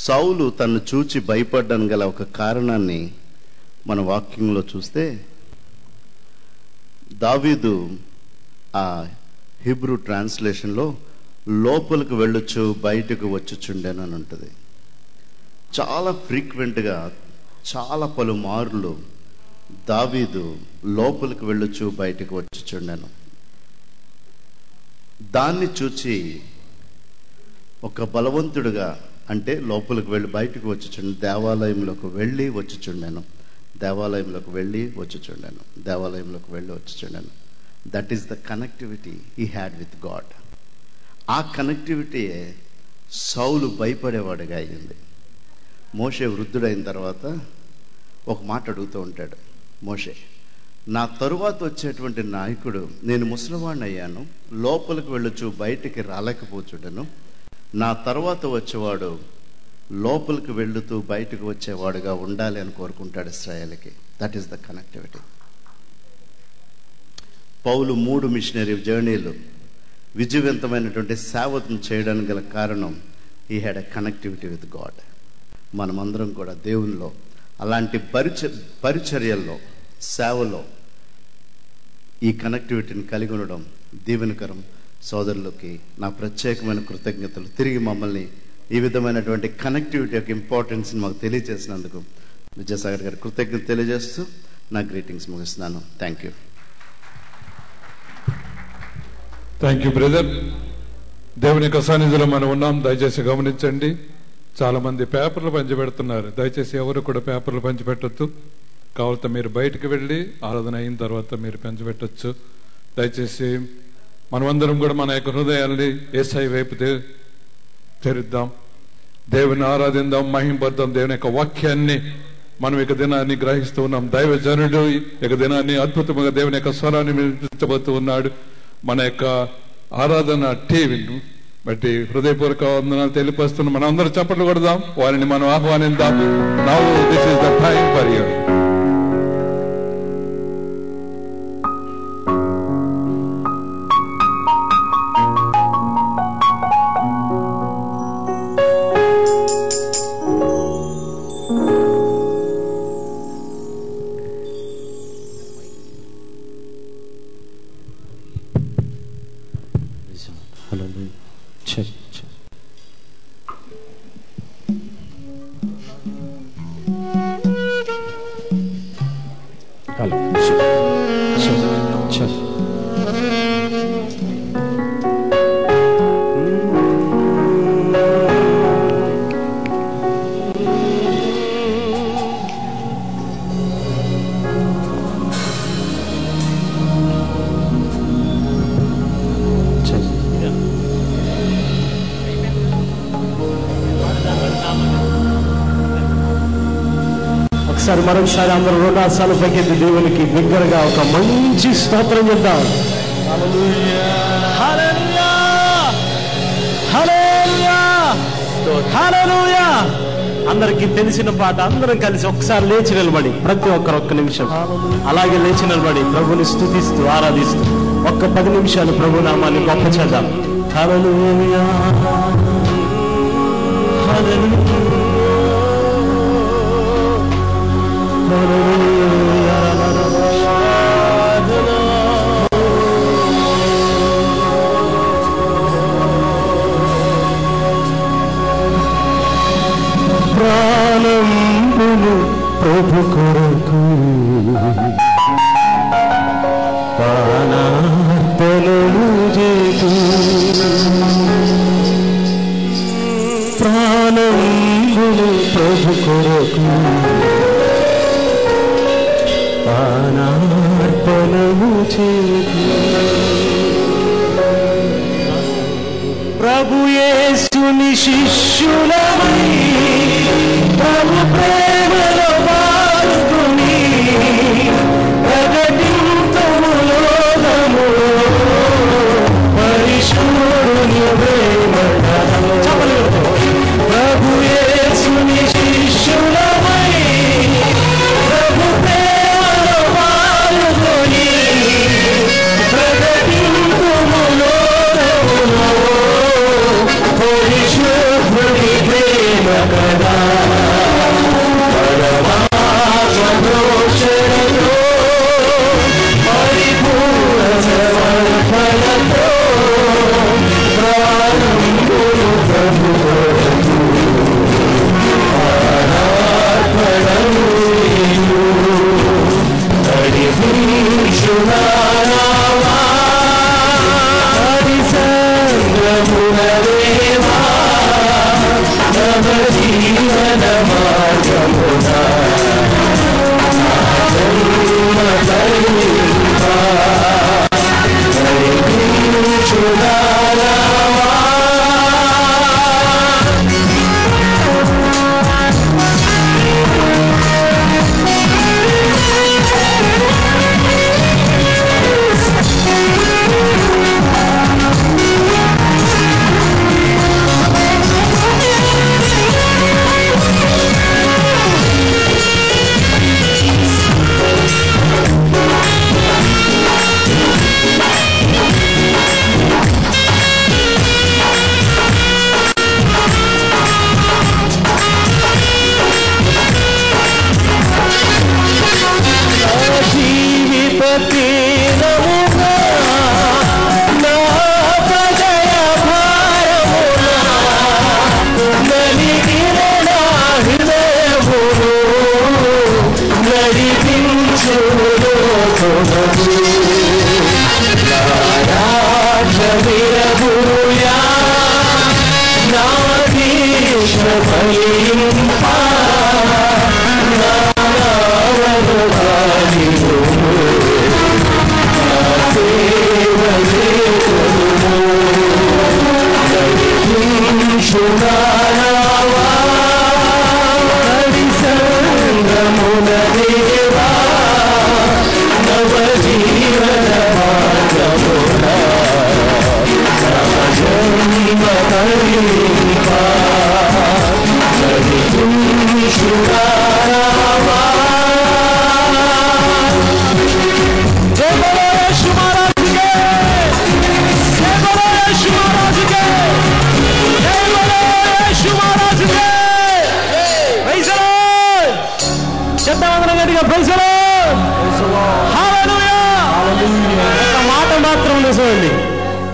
సౌలు తను చూచి భయపడ్డానికి గల ఒక కారణాన్ని మన వాక్యంలో చూస్తే, దావీదు ఆ హిబ్రూ ట్రాన్స్లేషన్లో లోపలికి వెళ్ళొచ్చు బయటకు వచ్చుచుండేను అని ఉంటుంది. చాలా ఫ్రీక్వెంట్గా చాలా పలుమార్లు దావీదు లోపలికి వెళ్ళొచ్చు బయటకు వచ్చుచుండెను. దాన్ని చూచి ఒక బలవంతుడుగా, అంటే లోపలికి వెళ్ళి బయటకు వచ్చుచుండెను, దేవాలయంలోకి వెళ్ళి వచ్చుచుండెను, దేవాలయంలోకి వెళ్ళి వచ్చుచుండెను, దేవాలయంలోకి వెళ్ళి వచ్చుచుండెను. That is the connectivity he had with God. ఆ కనెక్టివిటీయే సౌలు భయపడేవాడిగా అయింది. మోషే వృద్ధుడైన తర్వాత ఒక మాట అడుగుతూ ఉంటాడు. మోషే, నా తరువాత వచ్చేటువంటి నాయకుడు, నేను ముసలివాడిని అయ్యాను, లోపలికి వెళ్ళొచ్చు బయటికి రాలేకపోచుడను, నా తర్వాత వచ్చేవాడు లోపలికి వెళుతూ బయటకు వచ్చేవాడుగా ఉండాలి అని కోరుకుంటాడు ఇశ్రాయేలుకి. That is the connectivity. పౌలు 3 మిషనరీ జర్నీలు విజయవంతమైనటువంటి సేవను చేయడానికి గల కారణం he had a connectivity with God. మనమందరం కూడా దేవునిలో అలాంటి పరిచర్యల్లో, సేవలో ఈ కనెక్టివిటీని కలిగి ఉండడం దీవెనకరం. సోదరులకి నా ప్రత్యేకమైన కృతజ్ఞతలు. తిరిగి మమ్మల్ని ఈ విధమైనటువంటి కనెక్టివిటీ యొక్క ఇంపార్టెన్స్ని మాకు తెలియజేసినందుకు విద్యాసాగర్ గారి కృతజ్ఞత తెలియజేస్తూ నా గ్రీటింగ్స్ ముగిస్తున్నాను. Thank you. Thank you brother. దేవుని యొక్క సన్నిధిలో మనం ఉన్నాం. దయచేసి గమనించండి, చాలా మంది పేపర్లు పంచిపెడుతున్నారు. దయచేసి ఎవరు కూడా పేపర్లు పంచిపెట్టొద్దు. కావాలంటే మీరు బయటకు వెళ్ళి ఆరాధన అయిన తర్వాత మీరు పంచిపెట్టొచ్చు. దయచేసి మనమందరం కూడా మన యొక్క హృదయాల్ని యేసై వైపు తెరిద్దాం, దేవుని ఆరాధిద్దాం, మహింపద్దాం. దేవుని యొక్క వాక్యాన్ని మనం ఇక దినాన్ని గ్రహిస్తూ ఉన్నాం. దైవజనుడు ఇక దినాన్ని అద్భుతంగా దేవుని యొక్క స్వరాన్ని వినిపించబోతూ ఉన్నాడు. మన యొక్క ఆరాధన టీవీని బట్టి హృదయపూర్వక వందనాలు తెలియపరుస్తున్నాం. మనం అందరూ చప్పట్లు కొడదాం, వారిని మనం ఆహ్వానిద్దాం. Now this is the time for you. మరొకసారి అందరూ 2 సార్లు పైకెత్తి దేవునికి బిగ్గరగా ఒక మంచి స్తోత్రం చేద్దాం. అందరికి తెలిసిన పాట అందరం కలిసి ఒకసారి లేచి నిలబడి, ప్రతి ఒక్కరు 1 నిమిషం అలాగే లేచి నిలబడి ప్రభుని స్తుతిస్తూ ఆరాధిస్తూ 10 నిమిషాలు ప్రభు నామాన్ని గొప్ప చేద్దాం. హల్లెలూయా హల్లెలూయా ప్రాణంబులు ప్రభు కొరకు ప్రాణార్పణము చేతు, ప్రాణంబులు ప్రభు కొరకు ప్రాణార్పణము చేతు. ప్రభు యేసుని శిష్యులమై ప్రభు ప్రేమలో పాల్గొని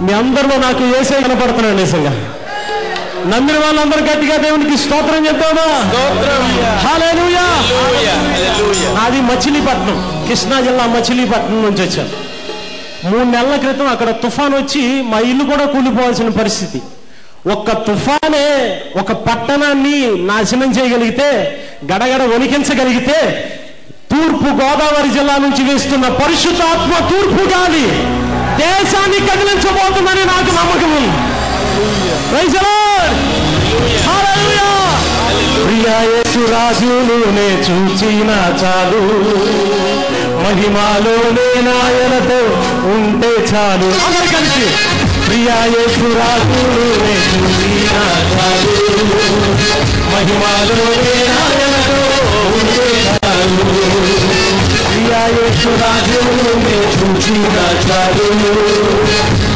మీ అందరిలో నాకు యేసే కనపడుతున్నాడు. నిజంగా నమ్మిన వాళ్ళందరూ గట్టిగా దేవునికి స్తోత్రం చెప్తామా? హల్లెలూయా. నాది మచిలీపట్నం, కృష్ణా జిల్లా మచిలీపట్నం నుంచి వచ్చాను. 3 నెలల క్రితం అక్కడ తుఫాన్ వచ్చి మా ఇల్లు కూడా కూలిపోవాల్సిన పరిస్థితి. ఒక్క తుఫానే ఒక పట్టణాన్ని నాశనం చేయగలిగితే, గడగడ వణికించగలిగితే, తూర్పు గోదావరి జిల్లా నుంచి వేస్తున్న పరిశుద్ధాత్మ తూర్పు గాలి దేశాన్ని కదిలించబోతుందని నాకు నమ్మకం ఉంది. Praise the lord. హల్లెలూయా. ప్రియా యేసు రాజునే చూచిన చాలు, మహిమలోనే నాయనతో ఉంటే చాలు. అందరూ కలిసి ప్రియా యేసు రాజునే చూచిన చాలు, మహిమలోనే నాయనతో ఉంటే చాలు. ప్రియా యేసు రాజునే చూచిన చాలు,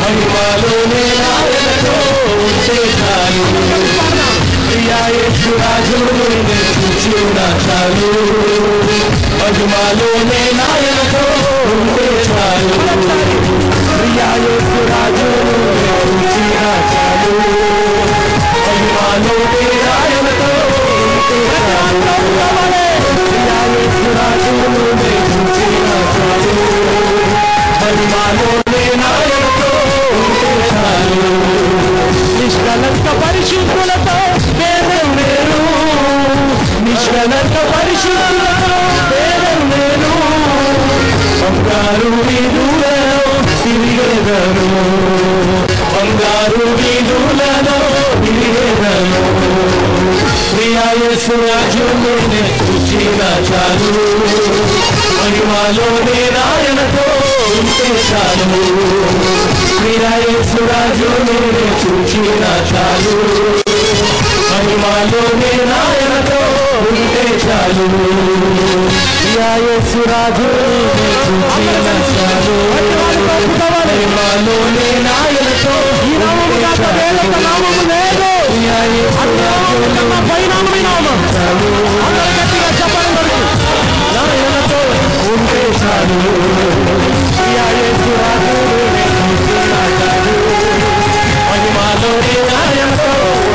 మహిమలోనే నాయనతో ఉంటే చాలు. ప్రియా యేసు రాజునే చూచిన చాలు, మహిమలోనే నాయనతో ఉంటే చాలు. ప్రియా యేసు రాజునే చూచిన చాలు, మహిమలోనే నాయనతో ఉంటే చాలు. ప్రియా యేసు రాజునే చూచిన చాలు, మహిమలోనే నాయనతో ఉంటే చాలు. నిష్కలంక పరిశుద్ధులతో భేదం లేదు, నిష్కలంక పరిశుద్ధులతో భేదం లేదు. బంగారు వీధులలో తిరిగేదను, బంగారు వీధులలో తిరిగేదను. ప్రియా యేసు రాజునే చూచిన చాలు, మహిమలోనే నాయనతో ఉంటే చాలు. ప్రియా యేసు రాజునే చూచిన చాలు, మహిమలోనే నాయనతో ఉంటే చాలు. ప్రియా యేసు రాజునే చూచిన చాలు, మహిమలోనే నాయనతో ఉంటే చాలు. ప్రియా యేసు రాజునే చాలు, నాయనతో ఉంటే చాలు. ప్రియా యేసు రాజునే చూచిన చాలు, మహిమలోనే నాయనతో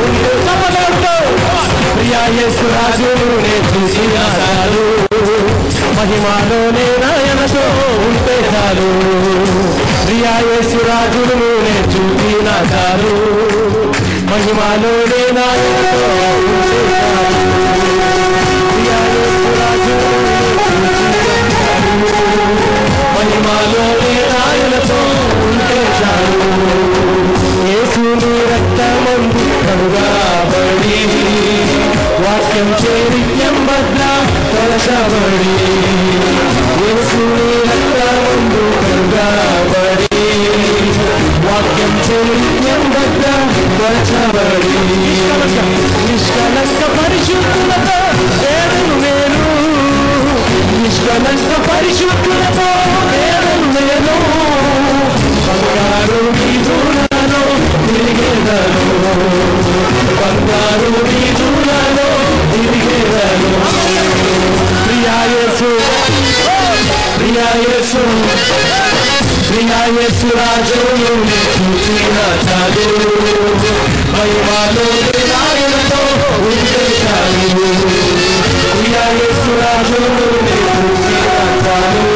ఉంటే చాలు. ప్రియా యేసు రాజునే చూసిన చాలు, మహిమలోనే నాయనతో ఉంటే చాలు. ప్రియా యేసు రాజునే చూసిన చాలు, మహిమలోనే నాయనతో ఉంటే చాలు. ప్రియా యేసు రాజునే చూసిన చాలు, మహిమలోనే నాయనతో ఉంటే చాలు. యేసుని రక్తమందు కడుగబడి, వాక్యం చేరిత్యం భద్ర కలశబడి. యేసుని రక్తమందు కడుగబడి, వాక్యం చేరిత్యం భద్ర కలశబడి. నిష్కలంక పరిశుద్ధులతో వేదను నేను, నిష్కలంక పరిశుద్ధులతో వేదను నేను. బంగారు వీధులలో తిరిగేదను, బంగారు వీధులలో తిరిగేదను. ప్రియా యేసు, ప్రియా యేసు, ప్రియా యేసు రాజునే చూచిన చాలు, మహిమలోనే నాయనతో ఉంటే చాలు. ప్రియా యేసు రాజునే చూచిన చాలు,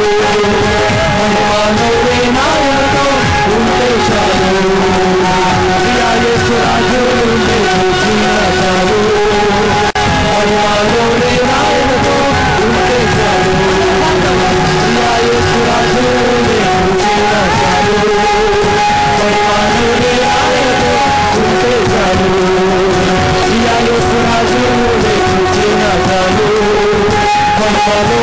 Thank you.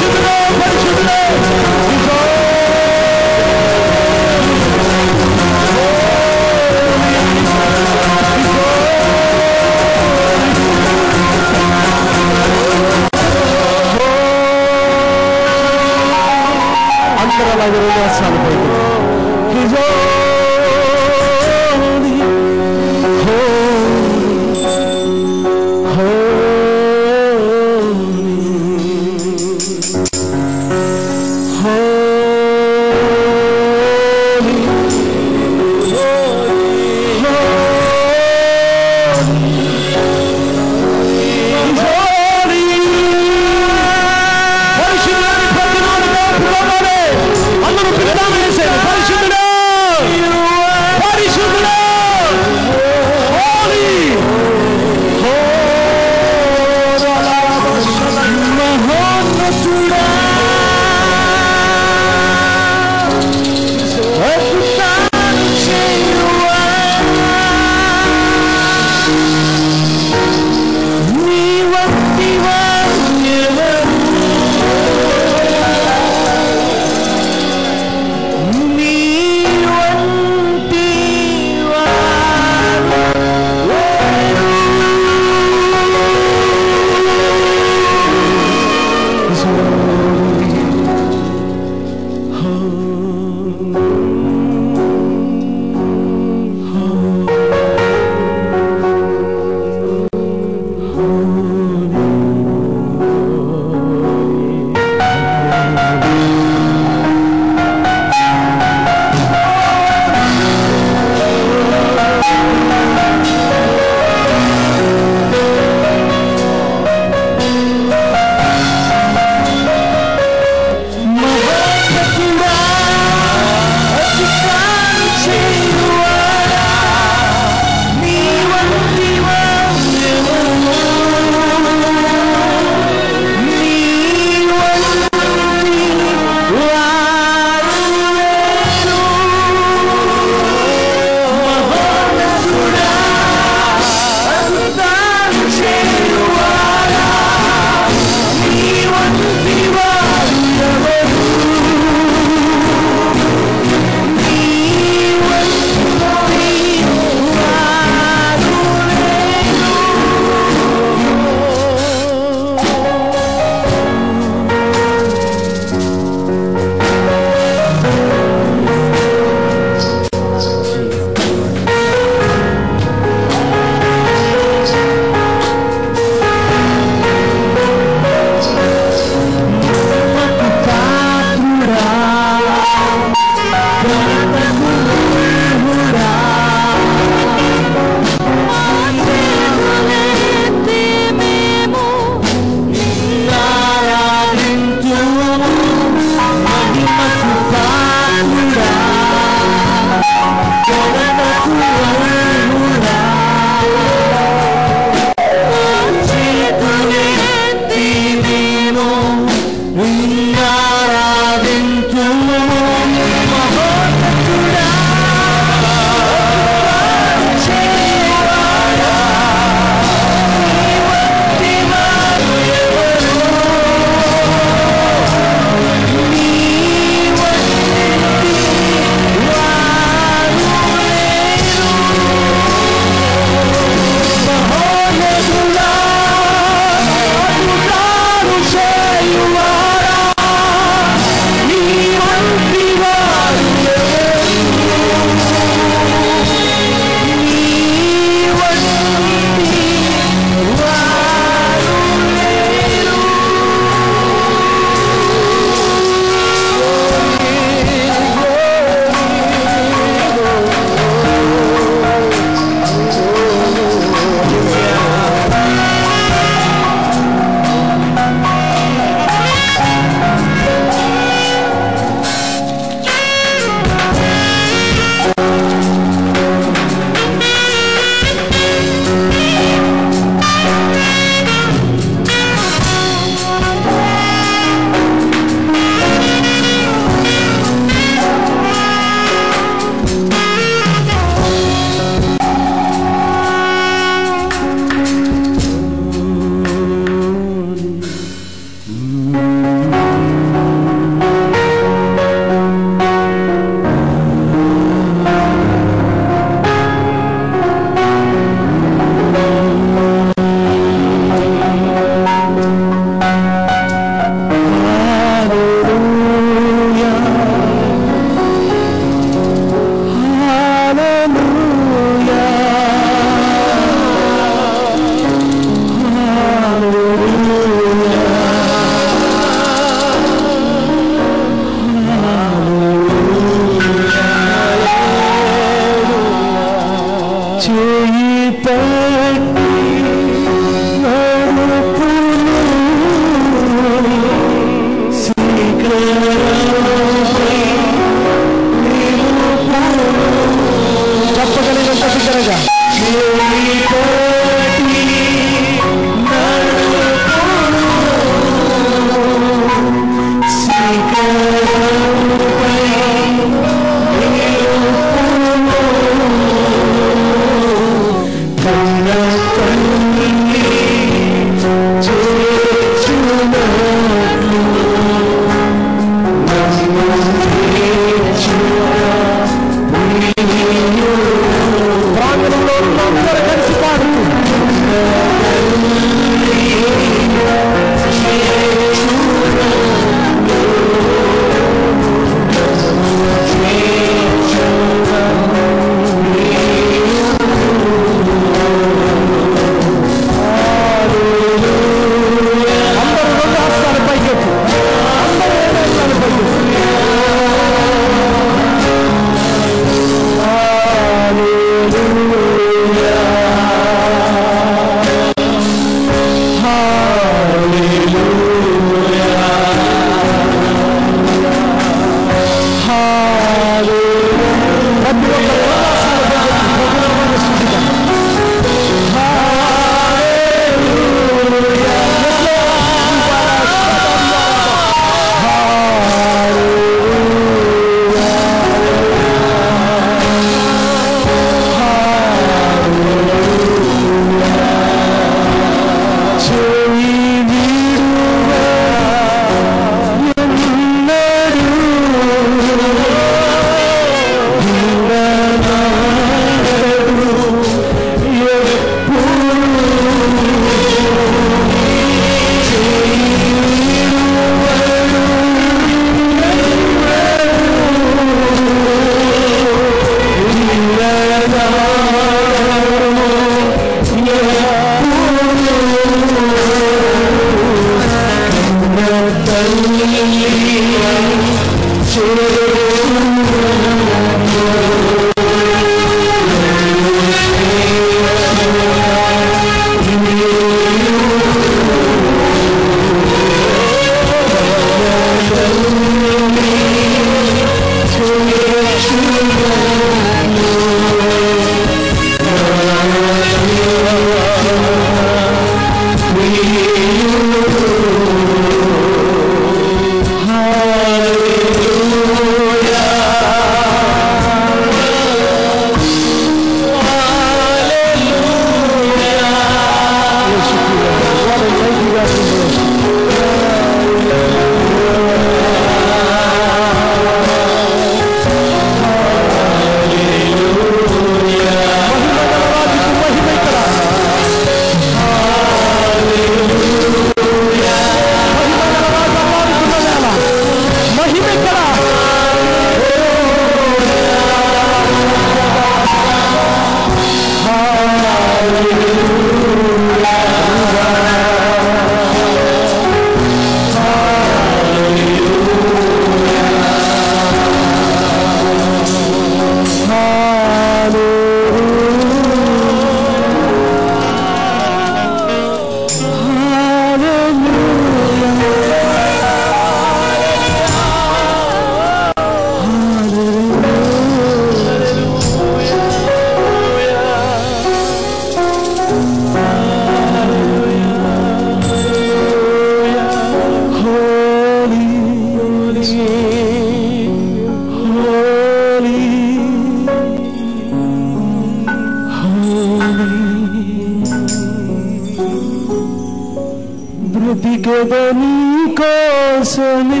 బ్రతికెదని కోసమే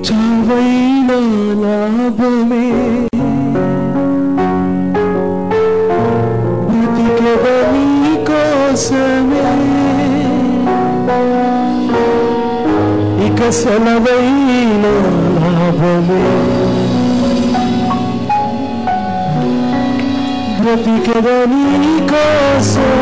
చావైన లాభమే బ్రతికెదని కోసమే ఇక సెలవైన లాభమే బ్రతికెదని కోసమే